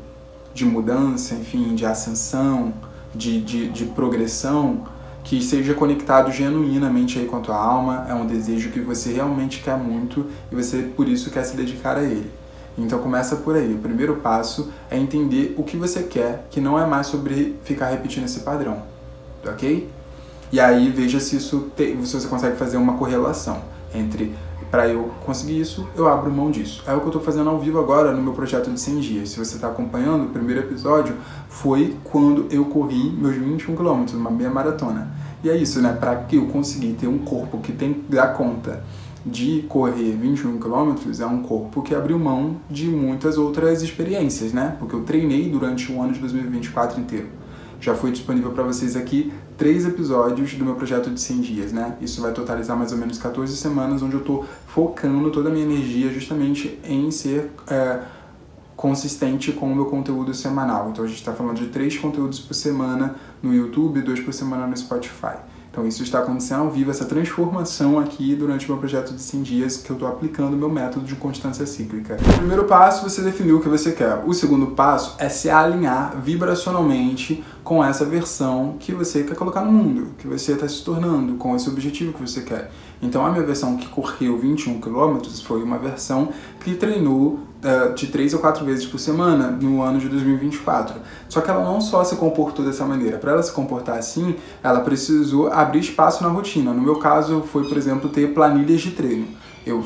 de mudança, enfim, de ascensão, de progressão, que seja conectado genuinamente aí com a tua alma, é um desejo que você realmente quer muito e você por isso quer se dedicar a ele. Então começa por aí, o primeiro passo é entender o que você quer, que não é mais sobre ficar repetindo esse padrão, ok? E aí veja se se você consegue fazer uma correlação entre, para eu conseguir isso, eu abro mão disso. É o que eu estou fazendo ao vivo agora no meu projeto de 100 dias. Se você está acompanhando, o primeiro episódio foi quando eu corri meus 21 km, uma meia maratona. E é isso, né? Para que eu conseguir ter um corpo que dá conta de correr 21 km, é um corpo que abriu mão de muitas outras experiências, né? Porque eu treinei durante o ano de 2024 inteiro. Já foi disponível para vocês aqui 3 episódios do meu projeto de 100 dias, né? Isso vai totalizar mais ou menos 14 semanas, onde eu tô focando toda a minha energia justamente em ser consistente com o meu conteúdo semanal. Então a gente está falando de 3 conteúdos por semana no YouTube e 2 por semana no Spotify. Então isso está acontecendo ao vivo, essa transformação aqui durante o meu projeto de 100 dias que eu estou aplicando o meu método de constância cíclica. O primeiro passo, você definiu o que você quer. O segundo passo é se alinhar vibracionalmente com essa versão que você quer colocar no mundo, que você está se tornando, com esse objetivo que você quer. Então a minha versão que correu 21 km foi uma versão que treinou de 3 ou 4 vezes por semana no ano de 2024. Só que ela não só se comportou dessa maneira. Para ela se comportar assim, ela precisou abrir espaço na rotina. No meu caso, foi, por exemplo, ter planilhas de treino.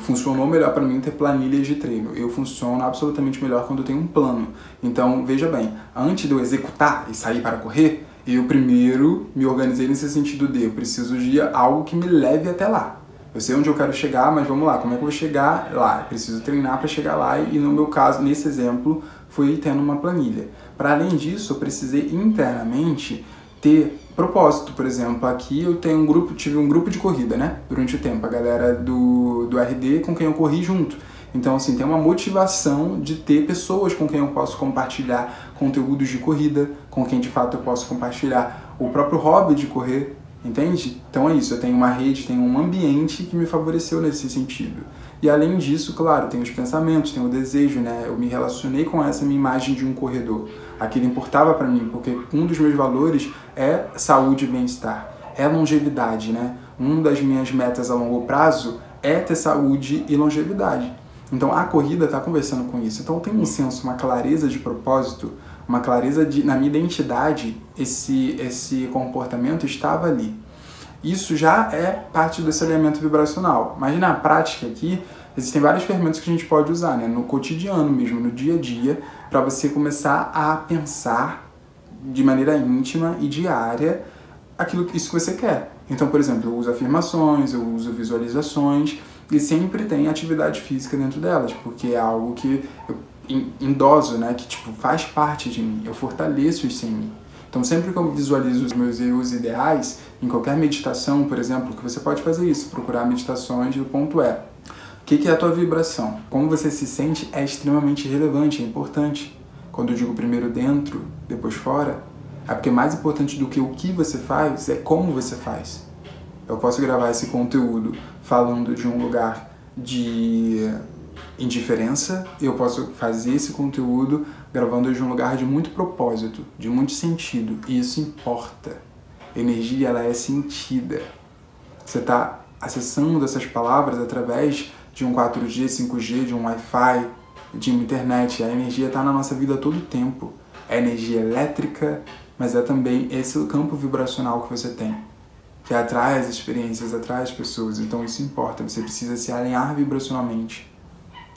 Funcionou melhor para mim ter planilhas de treino. Eu funciono absolutamente melhor quando eu tenho um plano. Então, veja bem, antes de eu executar e sair para correr, eu primeiro me organizei nesse sentido de eu preciso de algo que me leve até lá. Eu sei onde eu quero chegar, mas vamos lá, como é que eu vou chegar lá? Eu preciso treinar para chegar lá e no meu caso, nesse exemplo, foi tendo uma planilha. Para além disso, eu precisei internamente ter propósito. Por exemplo, aqui eu tive um grupo de corrida, né? Durante o tempo, a galera do RD com quem eu corri junto. Então, assim, tem uma motivação de ter pessoas com quem eu posso compartilhar conteúdos de corrida, com quem de fato eu posso compartilhar o próprio hobby de correr, entende? Então é isso, eu tenho uma rede, tenho um ambiente que me favoreceu nesse sentido. E além disso, claro, tem os pensamentos, tem o desejo, né? Eu me relacionei com essa minha imagem de um corredor. Aquilo importava para mim, porque um dos meus valores é saúde e bem-estar, é longevidade, né? Uma das minhas metas a longo prazo é ter saúde e longevidade. Então a corrida está conversando com isso. Então eu tenho um senso, uma clareza de propósito, uma clareza na minha identidade, esse comportamento estava ali. Isso já é parte desse alinhamento vibracional. Mas na prática aqui, existem vários ferramentas que a gente pode usar, né? No cotidiano mesmo, no dia a dia, para você começar a pensar de maneira íntima e diária isso que você quer. Então, por exemplo, eu uso afirmações, eu uso visualizações e sempre tem atividade física dentro delas, porque é algo que eu endoso, né? Que tipo, faz parte de mim, eu fortaleço isso em mim. Então, sempre que eu visualizo os meus erros ideais, em qualquer meditação, por exemplo, que você pode fazer isso, procurar meditações, o ponto é, o que é a tua vibração? Como você se sente é extremamente relevante, é importante. Quando eu digo primeiro dentro, depois fora, é porque mais importante do que o que você faz é como você faz. Eu posso gravar esse conteúdo falando de um lugar de indiferença, eu posso fazer esse conteúdo gravando de um lugar de muito propósito, de muito sentido, e isso importa. Energia, ela é sentida. Você está acessando essas palavras através de um 4G, 5G, de um Wi-Fi, de uma internet. A energia está na nossa vida a todo tempo. É energia elétrica, mas é também esse campo vibracional que você tem, que atrai as experiências, atrai as pessoas. Então isso importa, você precisa se alinhar vibracionalmente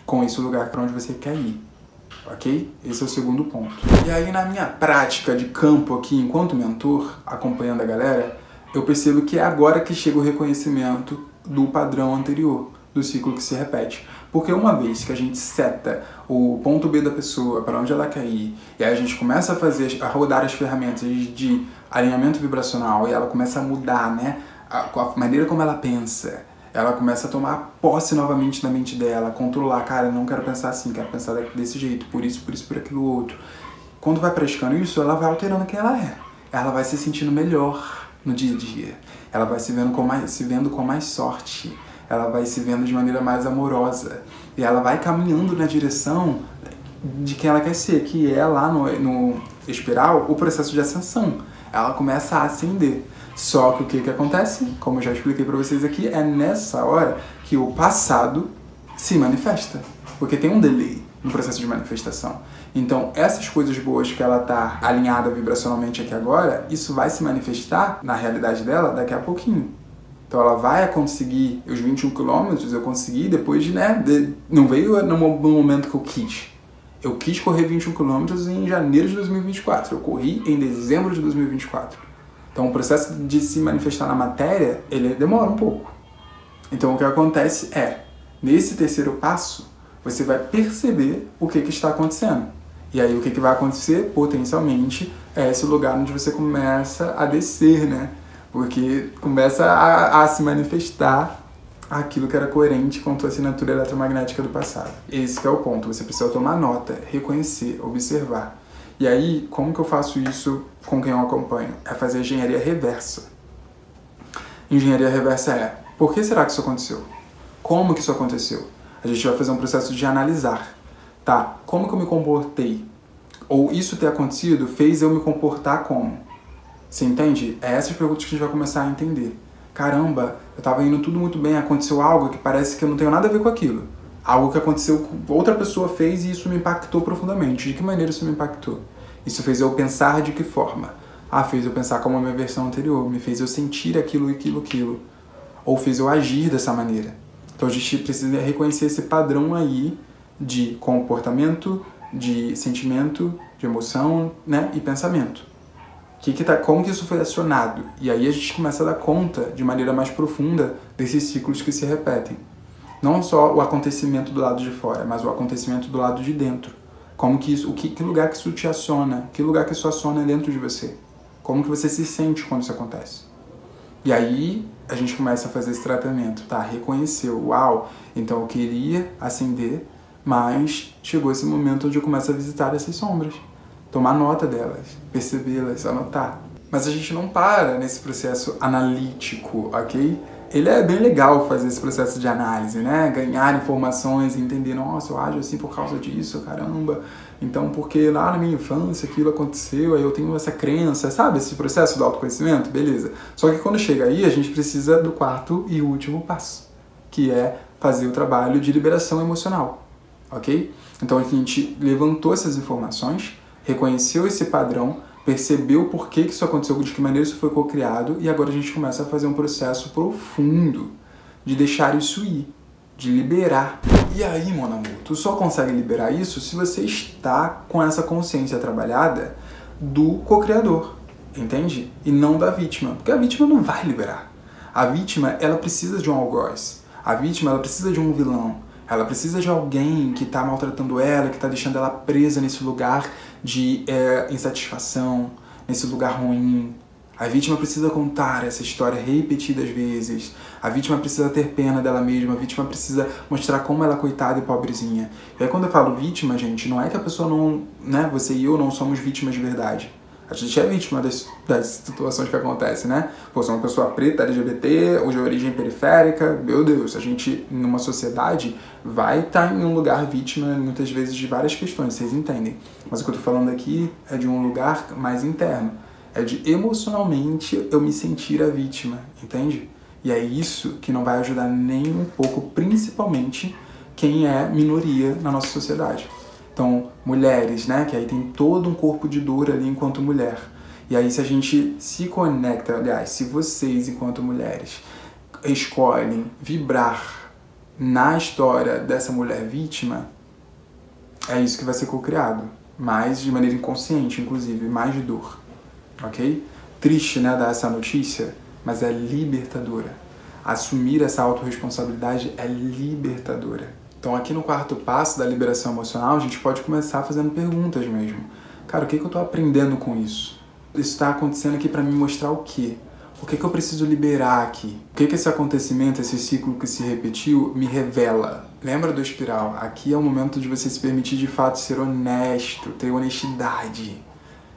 com esse lugar para onde você quer ir, ok? Esse é o segundo ponto. E aí na minha prática de campo aqui, enquanto mentor, acompanhando a galera, eu percebo que é agora que chega o reconhecimento do padrão anterior, do ciclo que se repete. Porque uma vez que a gente seta o ponto B da pessoa, para onde ela quer ir, e aí a gente começa a rodar as ferramentas de alinhamento vibracional, e ela começa a mudar, né, a maneira como ela pensa, ela começa a tomar posse novamente da mente dela, controlar, cara, eu não quero pensar assim, quero pensar desse jeito, por isso, por aquilo outro. Quando vai praticando isso, ela vai alterando quem ela é. Ela vai se sentindo melhor no dia a dia. Ela vai se vendo com mais sorte. Ela vai se vendo de maneira mais amorosa. E ela vai caminhando na direção de quem ela quer ser, que é lá no espiral o processo de ascensão. Ela começa a ascender. Só que o que acontece, como eu já expliquei para vocês aqui, é nessa hora que o passado se manifesta. Porque tem um delay no processo de manifestação. Então, essas coisas boas que ela tá alinhada vibracionalmente aqui agora, isso vai se manifestar na realidade dela daqui a pouquinho. Então, ela vai conseguir os 21 quilômetros, eu consegui depois de, né, não veio no momento que eu quis. Eu quis correr 21 quilômetros em janeiro de 2024. Eu corri em dezembro de 2024. Então, o processo de se manifestar na matéria, ele demora um pouco. Então, o que acontece é, nesse terceiro passo, você vai perceber o que está acontecendo. E aí, o que vai acontecer, potencialmente, é esse lugar onde você começa a descer, né? Porque começa a se manifestar aquilo que era coerente com a tua assinatura eletromagnética do passado. Esse que é o ponto. Você precisa tomar nota, reconhecer, observar. E aí, como que eu faço isso com quem eu acompanho? É fazer engenharia reversa. Engenharia reversa é, por que será que isso aconteceu? Como que isso aconteceu? A gente vai fazer um processo de analisar. Tá, como que eu me comportei? Ou isso ter acontecido fez eu me comportar como? Você entende? É essas perguntas que a gente vai começar a entender. Caramba, eu tava indo tudo muito bem, aconteceu algo que parece que eu não tenho nada a ver com aquilo. Algo que aconteceu, outra pessoa fez e isso me impactou profundamente. De que maneira isso me impactou? Isso fez eu pensar de que forma? Ah, fez eu pensar como a minha versão anterior, me fez eu sentir aquilo. Ou fez eu agir dessa maneira. Então a gente precisa reconhecer esse padrão aí de comportamento, de sentimento, de emoção, né, e pensamento. Como que isso foi acionado? E aí a gente começa a dar conta de maneira mais profunda desses ciclos que se repetem. Não só o acontecimento do lado de fora, mas o acontecimento do lado de dentro. Como que isso, que lugar que isso te aciona? Que lugar que isso aciona dentro de você? Como que você se sente quando isso acontece? E aí a gente começa a fazer esse tratamento, tá? Reconheceu, uau, então eu queria acender, mas chegou esse momento onde eu começo a visitar essas sombras, tomar nota delas, percebê-las, anotar. Mas a gente não para nesse processo analítico, ok? Ele é bem legal fazer esse processo de análise, né? Ganhar informações e entender, nossa, eu ajo assim por causa disso, caramba. Então, porque lá na minha infância aquilo aconteceu, aí eu tenho essa crença, sabe? Esse processo do autoconhecimento, beleza. Só que quando chega aí, a gente precisa do quarto e último passo, que é fazer o trabalho de liberação emocional, ok? Então a gente levantou essas informações, reconheceu esse padrão, percebeu por que isso aconteceu, de que maneira isso foi co-criado, e agora a gente começa a fazer um processo profundo de deixar isso ir, de liberar. E aí, mon amor, tu só consegue liberar isso se você está com essa consciência trabalhada do co-criador, entende? E não da vítima, porque a vítima não vai liberar. A vítima, ela precisa de um algoz. A vítima, ela precisa de um vilão. Ela precisa de alguém que está maltratando ela, que está deixando ela presa nesse lugar de insatisfação, nesse lugar ruim. A vítima precisa contar essa história repetidas vezes. A vítima precisa ter pena dela mesma. A vítima precisa mostrar como ela é coitada e pobrezinha. E aí quando eu falo vítima, gente, não é que a pessoa não... né, você e eu não somos vítimas de verdade. A gente é vítima das situações que acontecem, né? Pô, sou uma pessoa preta, LGBT, ou de origem periférica, meu Deus, a gente, numa sociedade, vai estar em um lugar vítima, muitas vezes, de várias questões, vocês entendem. Mas o que eu tô falando aqui é de um lugar mais interno. É de, emocionalmente, eu me sentir a vítima, entende? E é isso que não vai ajudar nem um pouco, principalmente, quem é minoria na nossa sociedade. Então, mulheres, né, que aí tem todo um corpo de dor ali enquanto mulher. E aí se a gente se conecta, aliás, se vocês enquanto mulheres escolhem vibrar na história dessa mulher vítima, é isso que vai ser co-criado. Mais de maneira inconsciente, inclusive, mais de dor, ok? Triste, né, dar essa notícia, mas é libertadora. Assumir essa autorresponsabilidade é libertadora. Então aqui no quarto passo da liberação emocional, a gente pode começar fazendo perguntas mesmo. Cara, o que eu tô aprendendo com isso? Isso está acontecendo aqui para me mostrar o quê? O que eu preciso liberar aqui? O que esse acontecimento, esse ciclo que se repetiu, me revela? Lembra do espiral? Aqui é o momento de você se permitir de fato ser honesto, ter honestidade.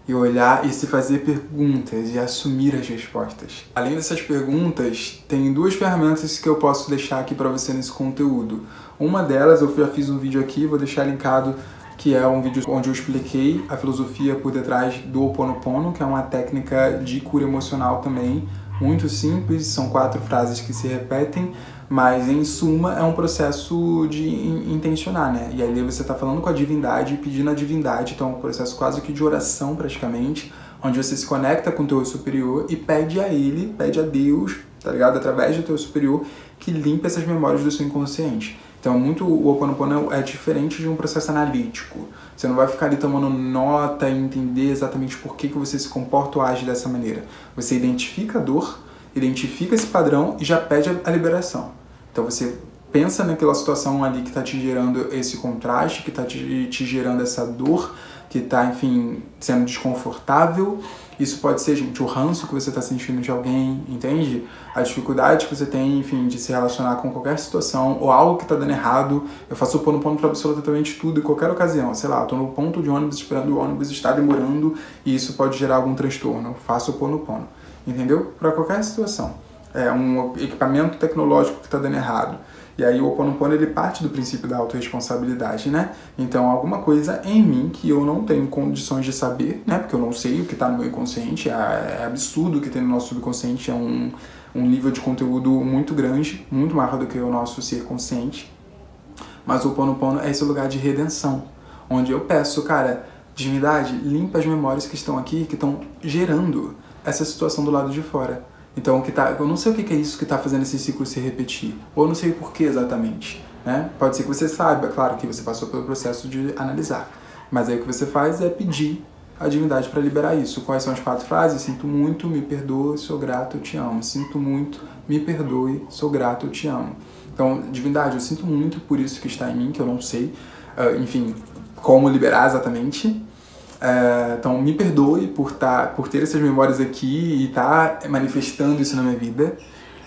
E olhar e se fazer perguntas e assumir as respostas. Além dessas perguntas, tem duas ferramentas que eu posso deixar aqui para você nesse conteúdo. Uma delas, eu já fiz um vídeo aqui, vou deixar linkado, que é um vídeo onde eu expliquei a filosofia por detrás do Ho Oponopono, que é uma técnica de cura emocional também, muito simples, são 4 frases que se repetem, mas em suma é um processo de intencionar, né? E ali você está falando com a divindade, pedindo a divindade, então é um processo quase que de oração praticamente, onde você se conecta com o teu superior e pede a ele, pede a Deus, tá ligado? Através do teu superior, que limpe essas memórias do seu inconsciente. Então, o Ho Oponopono é diferente de um processo analítico. Você não vai ficar ali tomando nota e entender exatamente por que você se comporta ou age dessa maneira. Você identifica a dor, identifica esse padrão e já pede a liberação. Então, você pensa naquela situação ali que está te gerando esse contraste, que está te gerando essa dor, que está, enfim, sendo desconfortável. Isso pode ser, gente, o ranço que você está sentindo de alguém, entende? A dificuldade que você tem, enfim, de se relacionar com qualquer situação ou algo que está dando errado. Eu faço o Ho Oponopono para absolutamente tudo, em qualquer ocasião. Sei lá, eu tô no ponto de ônibus esperando o ônibus, está demorando e isso pode gerar algum transtorno. Eu faço o Ho Oponopono, entendeu? Para qualquer situação. É um equipamento tecnológico que está dando errado. E aí o Ho Oponopono, ele parte do princípio da autorresponsabilidade, né? Então, alguma coisa em mim que eu não tenho condições de saber, né? Porque eu não sei o que está no meu inconsciente, é absurdo o que tem no nosso subconsciente, é um nível de conteúdo muito grande, muito maior do que o nosso ser consciente. Mas o Ho Oponopono é esse lugar de redenção, onde eu peço, cara, divindade, limpa as memórias que estão aqui, que estão gerando essa situação do lado de fora. Então, eu não sei o que é isso que está fazendo esse ciclo se repetir, ou eu não sei o porquê exatamente, né? Pode ser que você saiba, claro que você passou pelo processo de analisar, mas aí o que você faz é pedir a divindade para liberar isso. Quais são as 4 frases? Sinto muito, me perdoe, sou grato, eu te amo. Sinto muito, me perdoe, sou grato, eu te amo. Então, divindade, eu sinto muito por isso que está em mim, que eu não sei, enfim, como liberar exatamente. Então, me perdoe por ter essas memórias aqui e estar manifestando isso na minha vida.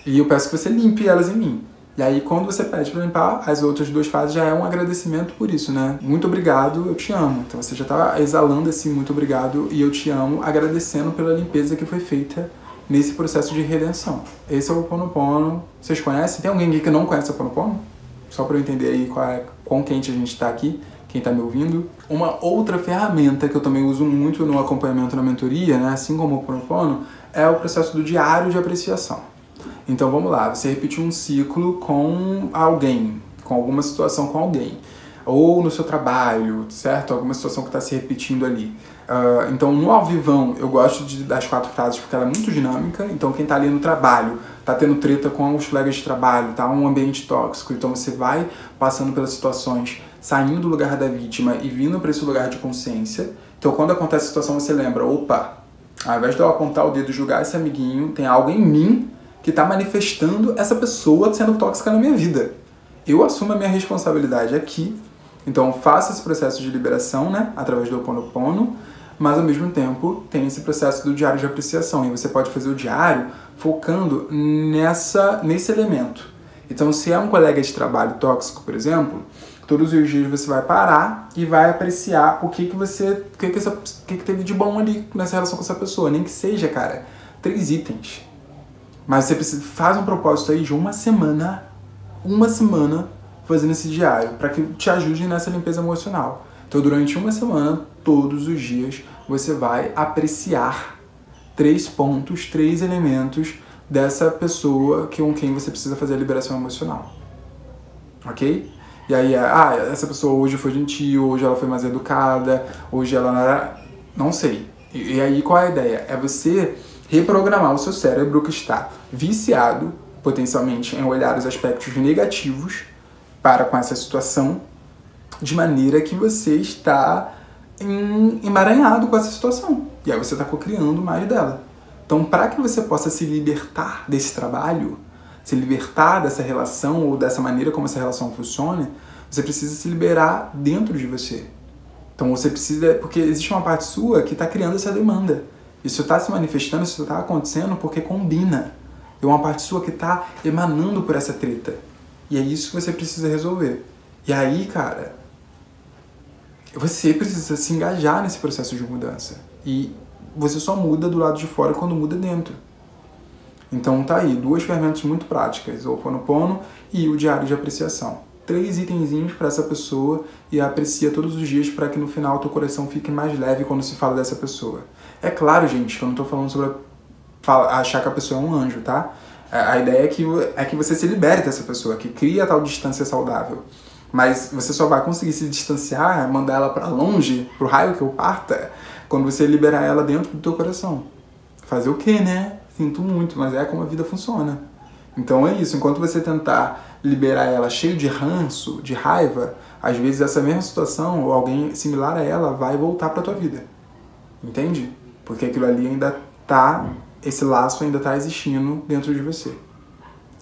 E eu peço que você limpe elas em mim. E aí, quando você pede para limpar, as outras 2 fases já é um agradecimento por isso, né? Muito obrigado, eu te amo. Então você já tá exalando esse muito obrigado e eu te amo, agradecendo pela limpeza que foi feita nesse processo de redenção. Esse é o Ho'oponopono. Vocês conhecem? Tem alguém aqui que não conhece o Ho'oponopono? Só para eu entender aí quão quente a gente tá aqui, quem tá me ouvindo. Uma outra ferramenta que eu também uso muito no acompanhamento na mentoria, né, assim como o Ho'oponopono, é o processo do diário de apreciação. Então vamos lá, você repetir um ciclo com alguém, com alguma situação com alguém, ou no seu trabalho, certo? Alguma situação que está se repetindo ali. Então no ao vivão eu gosto das 4 frases porque ela é muito dinâmica, então quem está ali no trabalho, está tendo treta com os colegas de trabalho, tá um ambiente tóxico, então você vai passando pelas situações, saindo do lugar da vítima e vindo para esse lugar de consciência. Então quando acontece a situação você lembra, opa, ao invés de eu apontar o dedo e julgar esse amiguinho, tem algo em mim que está manifestando essa pessoa sendo tóxica na minha vida. Eu assumo a minha responsabilidade aqui, então faça esse processo de liberação, né, através do Ho'oponopono, mas ao mesmo tempo tem esse processo do diário de apreciação, e você pode fazer o diário focando nesse elemento. Então se é um colega de trabalho tóxico, por exemplo, todos os dias você vai parar e vai apreciar o que teve de bom ali nessa relação com essa pessoa, nem que seja, cara, 3 itens. Mas você faz um propósito aí de uma semana fazendo esse diário, para que te ajude nessa limpeza emocional. Então, durante uma semana, todos os dias, você vai apreciar 3 pontos, 3 elementos dessa pessoa com quem você precisa fazer a liberação emocional. Ok? E aí, essa pessoa hoje foi gentil, hoje ela foi mais educada, hoje ela não era... Não sei. E aí, qual é a ideia? É você reprogramar o seu cérebro que está viciado, potencialmente, em olhar os aspectos negativos para com essa situação, de maneira que você está emaranhado com essa situação. E aí você está cocriando mais dela. Então, para que você possa se libertar desse trabalho, se libertar dessa relação ou dessa maneira como essa relação funciona, você precisa se liberar dentro de você. Então você precisa... Porque existe uma parte sua que está criando essa demanda. Isso está se manifestando, isso está acontecendo porque combina. É uma parte sua que está emanando por essa treta. E é isso que você precisa resolver. E aí, cara, você precisa se engajar nesse processo de mudança. E você só muda do lado de fora quando muda dentro. Então tá aí, 2 ferramentas muito práticas, o Ho'oponopono e o diário de apreciação. 3 itenzinhos para essa pessoa e aprecia todos os dias para que no final teu coração fique mais leve quando se fala dessa pessoa. É claro, gente, que eu não tô falando sobre achar que a pessoa é um anjo, tá? A ideia é que você se libere dessa pessoa, que cria tal distância saudável. Mas você só vai conseguir se distanciar, mandar ela para longe, pro raio que eu parta, quando você liberar ela dentro do teu coração. Fazer o quê, né? Sinto muito, mas é como a vida funciona. Então é isso, enquanto você tentar liberar ela cheio de ranço, de raiva, às vezes essa mesma situação ou alguém similar a ela vai voltar pra tua vida. Entende? Porque aquilo ali ainda tá, esse laço ainda tá existindo dentro de você.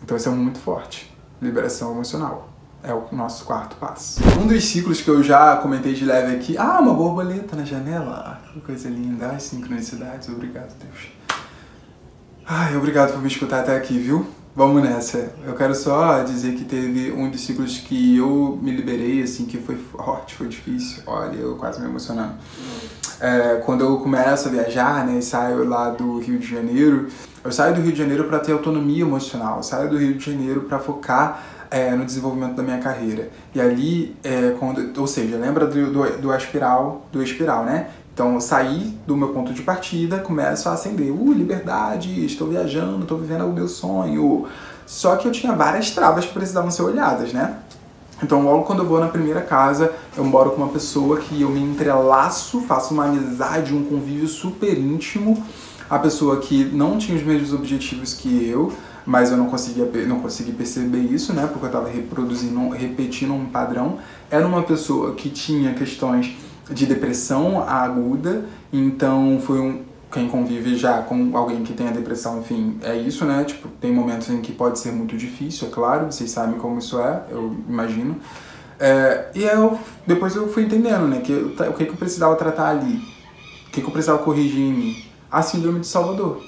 Então isso é muito forte. Liberação emocional. É o nosso 4º passo. Um dos ciclos que eu já comentei de leve aqui... uma borboleta na janela. Que coisa linda. As sincronicidades. Obrigado, Deus. Obrigado por me escutar até aqui, viu? Vamos nessa. Eu quero só dizer que teve um dos ciclos que eu me liberei, assim, que foi forte, foi difícil. Olha, eu quase me emocionando. Quando eu começo a viajar, né, e saio lá do Rio de Janeiro, eu saio do Rio de Janeiro para ter autonomia emocional. Eu saio do Rio de Janeiro para focar no desenvolvimento da minha carreira. E ali, ou seja, lembra do espiral, né? Então eu saí do meu ponto de partida, começo a acender, liberdade, estou viajando, estou vivendo o meu sonho. Só que eu tinha várias travas que precisavam ser olhadas, né? Então logo quando eu vou na primeira casa, eu moro com uma pessoa que eu me entrelaço, faço uma amizade, um convívio super íntimo. A pessoa que não tinha os mesmos objetivos que eu, mas eu não consegui perceber isso, né? Porque eu estava repetindo um padrão. Era uma pessoa que tinha questões de depressão aguda, então foi quem convive já com alguém que tem a depressão, enfim, é isso, né? Tipo, tem momentos em que pode ser muito difícil, é claro, vocês sabem como isso é, eu imagino. Depois eu fui entendendo, né, o que eu precisava tratar ali, o que eu precisava corrigir em mim. A síndrome de Salvador.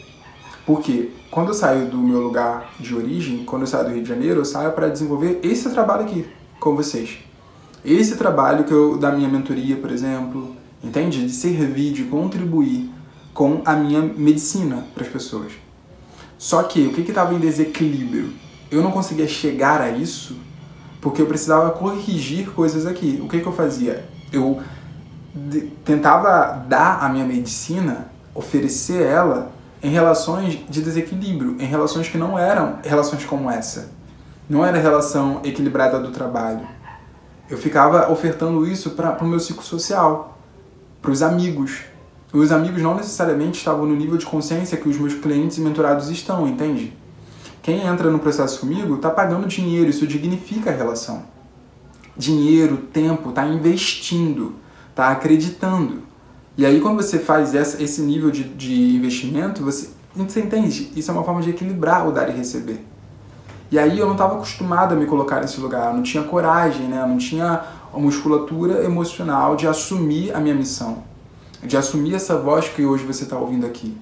Porque quando eu saio do meu lugar de origem, quando eu saio do Rio de Janeiro, eu saio para desenvolver esse trabalho aqui com vocês. Esse trabalho da minha mentoria, por exemplo, entende? De servir, de contribuir com a minha medicina para as pessoas. Só que o que estava em desequilíbrio? Eu não conseguia chegar a isso porque eu precisava corrigir coisas aqui. O que eu fazia? Eu tentava dar a minha medicina, oferecer ela em relações de desequilíbrio, em relações que não eram relações como essa. Não era relação equilibrada do trabalho. Eu ficava ofertando isso para o meu ciclo social, para os amigos. Os amigos não necessariamente estavam no nível de consciência que os meus clientes e mentorados estão, entende? Quem entra no processo comigo está pagando dinheiro, isso dignifica a relação. Dinheiro, tempo, está investindo, está acreditando. E aí quando você faz esse nível de investimento, você entende? Isso é uma forma de equilibrar o dar e receber. E aí eu não estava acostumado a me colocar nesse lugar, eu não tinha coragem, né? Eu não tinha a musculatura emocional de assumir a minha missão, de assumir essa voz que hoje você está ouvindo aqui.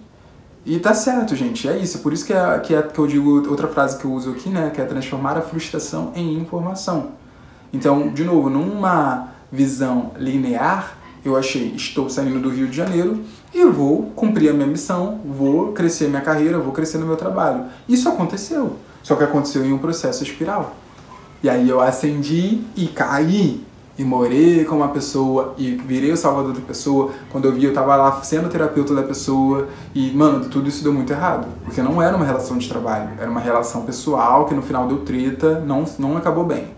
E tá certo, gente, é isso. Por isso que eu digo outra frase que eu uso aqui, né? Que é transformar a frustração em informação. Então, de novo, numa visão linear, eu achei, estou saindo do Rio de Janeiro e eu vou cumprir a minha missão, vou crescer minha carreira, vou crescer no meu trabalho. Isso aconteceu. Só que aconteceu em um processo espiral. E aí eu ascendi e caí. E morei com uma pessoa, e virei o salvador da pessoa. Quando eu vi, eu tava lá sendo terapeuta da pessoa. E, mano, tudo isso deu muito errado. Porque não era uma relação de trabalho. Era uma relação pessoal que no final deu treta, não acabou bem.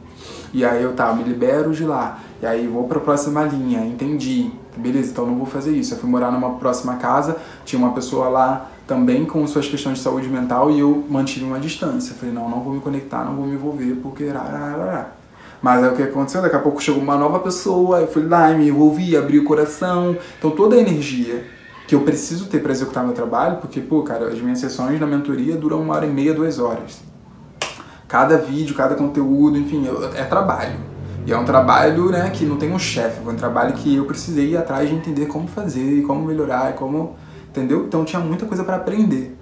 E aí eu me libero de lá. E aí vou pra próxima linha, entendi. Beleza, então não vou fazer isso. Eu fui morar numa próxima casa, tinha uma pessoa lá também com suas questões de saúde mental e eu mantive uma distância. Falei, não vou me conectar, não vou me envolver, porque... Mas aí o que aconteceu? Daqui a pouco chegou uma nova pessoa, eu fui lá, me envolvi, abri o coração. Então toda a energia que eu preciso ter para executar meu trabalho, porque, pô, cara, as minhas sessões na mentoria duram 1h30, 2 horas. Cada vídeo, cada conteúdo, enfim, é trabalho. E é um trabalho, né, que não tem um chefe, foi um trabalho que eu precisei ir atrás de entender como fazer, como melhorar, como... Entendeu? Então tinha muita coisa para aprender,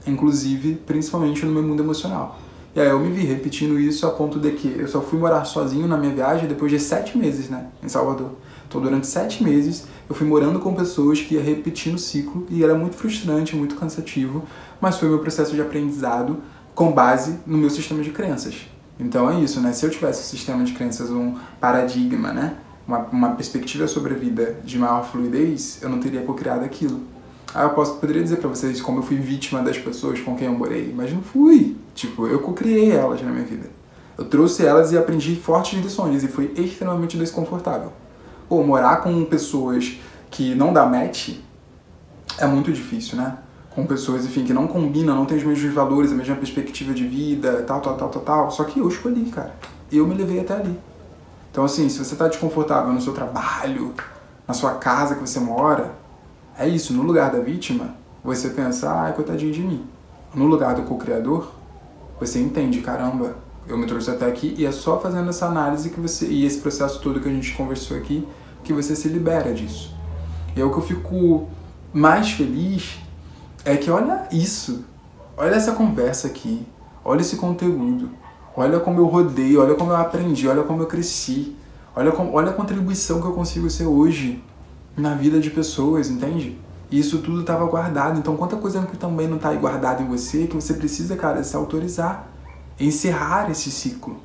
inclusive, principalmente no meu mundo emocional. E aí eu me vi repetindo isso a ponto de que eu só fui morar sozinho na minha viagem depois de 7 meses, né, em Salvador. Então durante 7 meses eu fui morando com pessoas que ia repetindo o ciclo e era muito frustrante, muito cansativo, mas foi meu processo de aprendizado com base no meu sistema de crenças. Então é isso, né, se eu tivesse um sistema de crenças, um paradigma, né, uma perspectiva sobre a vida de maior fluidez, eu não teria cocriado aquilo. Aí eu poderia dizer pra vocês como eu fui vítima das pessoas com quem eu morei, mas não fui. Tipo, eu cocriei elas na minha vida. Eu trouxe elas e aprendi fortes lições e foi extremamente desconfortável. Pô, morar com pessoas que não dá match é muito difícil, né? Com pessoas, enfim, que não combinam, não têm os mesmos valores, a mesma perspectiva de vida, tal. Só que eu escolhi, cara. Eu me levei até ali. Então, assim, se você tá desconfortável no seu trabalho, na sua casa que você mora, é isso, no lugar da vítima, você pensa, ai, coitadinho de mim. No lugar do co-criador, você entende, caramba, eu me trouxe até aqui e é só fazendo essa análise que você, e esse processo todo que a gente conversou aqui, que você se libera disso. E é o que eu fico mais feliz é que olha isso, olha essa conversa aqui, olha esse conteúdo, olha como eu rodei, olha como eu aprendi, olha como eu cresci, olha a contribuição que eu consigo ser hoje na vida de pessoas, entende? E isso tudo estava guardado. Então, quanta coisa que também não está aí guardada em você, que você precisa, cara, se autorizar, encerrar esse ciclo,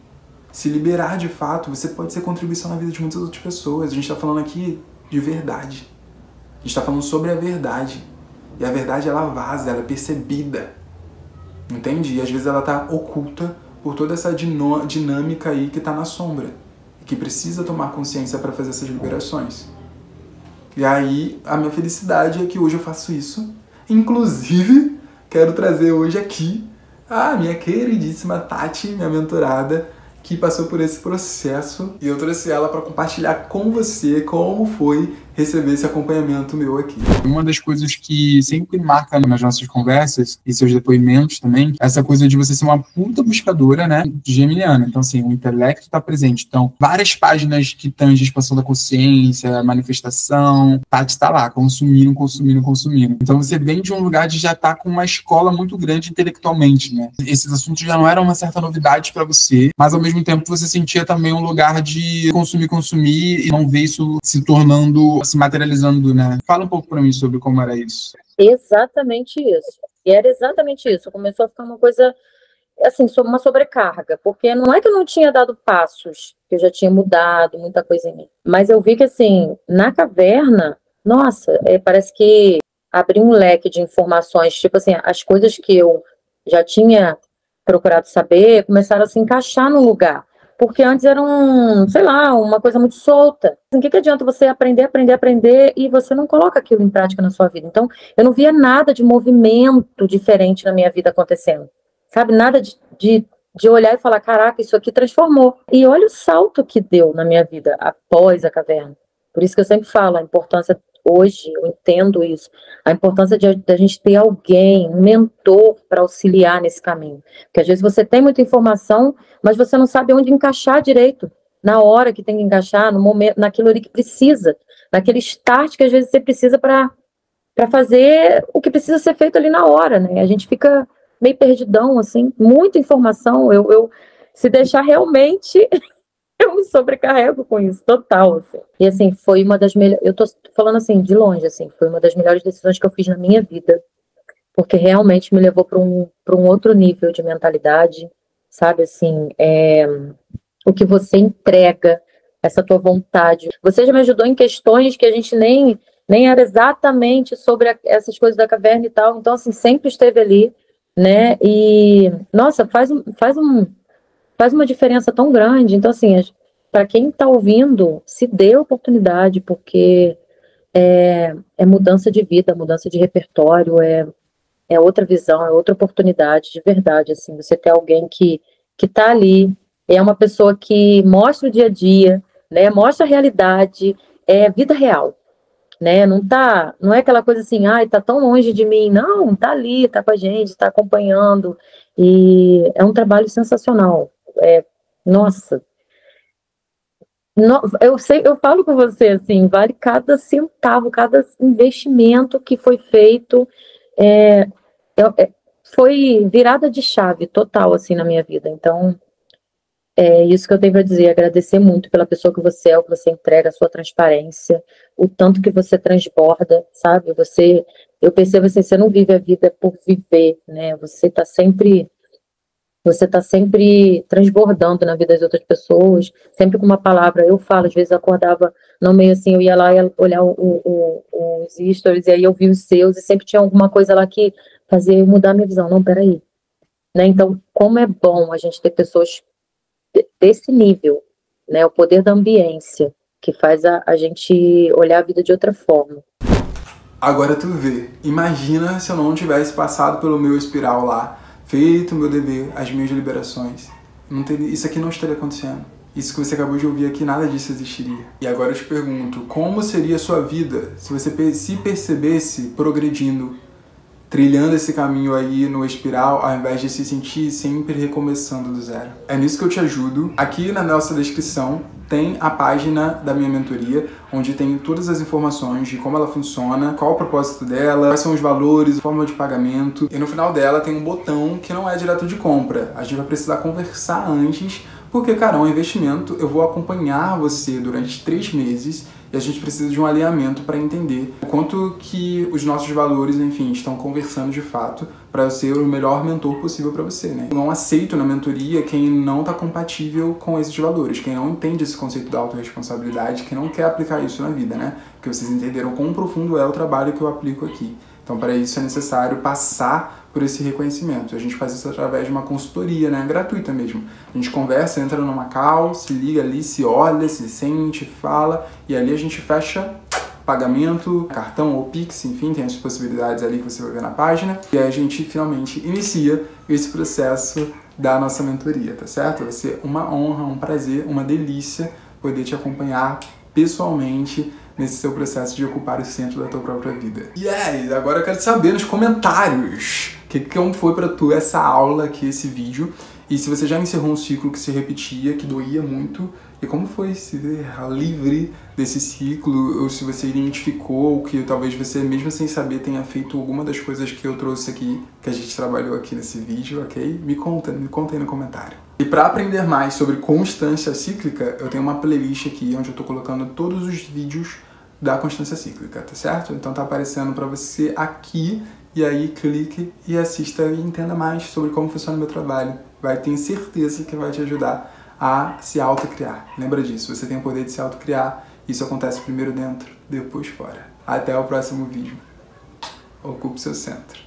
se liberar de fato. Você pode ser contribuição na vida de muitas outras pessoas. A gente está falando aqui de verdade. A gente está falando sobre a verdade. E a verdade, ela vaza, ela é percebida. Entende? E às vezes ela está oculta por toda essa dinâmica aí que está na sombra. E que precisa tomar consciência para fazer essas liberações. E aí, a minha felicidade é que hoje eu faço isso. Inclusive, quero trazer hoje aqui a minha queridíssima Tati, minha mentorada, que passou por esse processo. E eu trouxe ela para compartilhar com você como foi receber esse acompanhamento meu aqui. Uma das coisas que sempre marca nas nossas conversas e seus depoimentos também, é essa coisa de você ser uma puta buscadora, né, geminiana. Então, assim, o intelecto está presente. Então, várias páginas que tangem a expansão da consciência, manifestação, Tati tá lá, consumindo. Então, você vem de um lugar de já estar com uma escola muito grande intelectualmente, né? Esses assuntos já não eram uma certa novidade para você, mas ao mesmo tempo você sentia também um lugar de consumir e não ver isso se materializando, né? Fala um pouco para mim sobre como era isso. Exatamente isso. E era exatamente isso. Começou a ficar uma coisa, assim, uma sobrecarga, porque não é que eu não tinha dado passos, que eu já tinha mudado muita coisa em mim, mas eu vi que, assim, na caverna, nossa, parece que abriu um leque de informações, tipo assim, as coisas que eu já tinha procurado saber começaram a se encaixar no lugar. Porque antes era sei lá, uma coisa muito solta. O que adianta você aprender e você não coloca aquilo em prática na sua vida? Então, eu não via nada de movimento diferente na minha vida acontecendo. Sabe? Nada de olhar e falar, caraca, isso aqui transformou. E olha o salto que deu na minha vida após a caverna. Por isso que eu sempre falo, a importância, hoje eu entendo isso, a importância da gente ter alguém, um mentor para auxiliar nesse caminho. Porque às vezes você tem muita informação, mas você não sabe onde encaixar direito, na hora que tem que encaixar, no momento, naquilo ali que precisa, naquele start que às vezes você precisa para fazer o que precisa ser feito ali na hora, né? A gente fica meio perdidão, assim, muita informação, eu se deixar realmente... Eu me sobrecarrego com isso, total, assim. E, assim, foi uma das melhores... Eu tô falando, assim, de longe, assim. Foi uma das melhores decisões que eu fiz na minha vida. Porque realmente me levou para um outro nível de mentalidade, sabe? Assim, o que você entrega, essa tua vontade. Você já me ajudou em questões que a gente nem era exatamente sobre essas coisas da caverna e tal. Então, assim, sempre esteve ali, né? E, nossa, faz uma diferença tão grande. Então, assim, para quem está ouvindo, se dê a oportunidade, porque é mudança de vida, mudança de repertório, é outra visão, é outra oportunidade, de verdade, assim, você ter alguém que está ali, é uma pessoa que mostra o dia a dia, né, mostra a realidade, é vida real, né, não é aquela coisa assim, ai, tá tão longe de mim, não, tá ali, tá com a gente, tá acompanhando, e é um trabalho sensacional. Nossa, eu falo com você, assim, vale cada centavo, cada investimento que foi feito, foi virada de chave total, assim, na minha vida. Então, é isso que eu tenho para dizer, agradecer muito pela pessoa que você é, o que você entrega, a sua transparência, o tanto que você transborda, sabe? Eu percebo assim, você não vive a vida por viver, né? Você está sempre transbordando na vida das outras pessoas, sempre com uma palavra. Eu falo, às vezes eu acordava no meio assim, eu ia lá e olhar os stories, e aí eu vi os seus, e sempre tinha alguma coisa lá que fazia eu mudar a minha visão. Não, peraí. Né? Então, como é bom a gente ter pessoas desse nível, né? O poder da ambiência, que faz a gente olhar a vida de outra forma. Agora tu vê, imagina se eu não tivesse passado pelo meu espiral lá, feito o meu dever, as minhas liberações. Isso aqui não estaria acontecendo. Isso que você acabou de ouvir aqui, nada disso existiria. E agora eu te pergunto, como seria a sua vida se você se percebesse progredindo, trilhando esse caminho aí no espiral, ao invés de se sentir sempre recomeçando do zero? É nisso que eu te ajudo. Aqui na nossa descrição tem a página da minha mentoria, onde tem todas as informações de como ela funciona, qual o propósito dela, quais são os valores, a forma de pagamento. E no final dela tem um botão que não é direto de compra. A gente vai precisar conversar antes, porque, cara, é um investimento. Eu vou acompanhar você durante 3 meses e a gente precisa de um alinhamento para entender o quanto que os nossos valores, enfim, estão conversando de fato para eu ser o melhor mentor possível para você, né? Eu não aceito na mentoria quem não está compatível com esses valores, quem não entende esse conceito da autorresponsabilidade, quem não quer aplicar isso na vida, né? Porque vocês entenderam quão profundo é o trabalho que eu aplico aqui. Então, para isso é necessário passar por esse reconhecimento. A gente faz isso através de uma consultoria, né? Gratuita mesmo. A gente conversa, entra numa call, se liga ali, se olha, se sente, fala, e ali a gente fecha pagamento, cartão ou Pix, enfim, tem as possibilidades ali que você vai ver na página. E aí a gente finalmente inicia esse processo da nossa mentoria, tá certo? Vai ser uma honra, um prazer, uma delícia poder te acompanhar pessoalmente nesse seu processo de ocupar o centro da tua própria vida. E aí, agora eu quero saber nos comentários como foi pra tu essa aula aqui, esse vídeo, e se você já encerrou um ciclo que se repetia, que doía muito, e como foi se ver livre desse ciclo, ou se você identificou que talvez você, mesmo sem saber, tenha feito alguma das coisas que eu trouxe aqui, que a gente trabalhou aqui nesse vídeo, ok? Me conta aí no comentário. E para aprender mais sobre constância cíclica, eu tenho uma playlist aqui onde eu tô colocando todos os vídeos da constância cíclica, tá certo? Então tá aparecendo para você aqui, e aí clique e assista e entenda mais sobre como funciona o meu trabalho. Tenho certeza que vai te ajudar a se autocriar. Lembra disso, você tem o poder de se autocriar. Isso acontece primeiro dentro, depois fora. Até o próximo vídeo. Ocupe seu centro.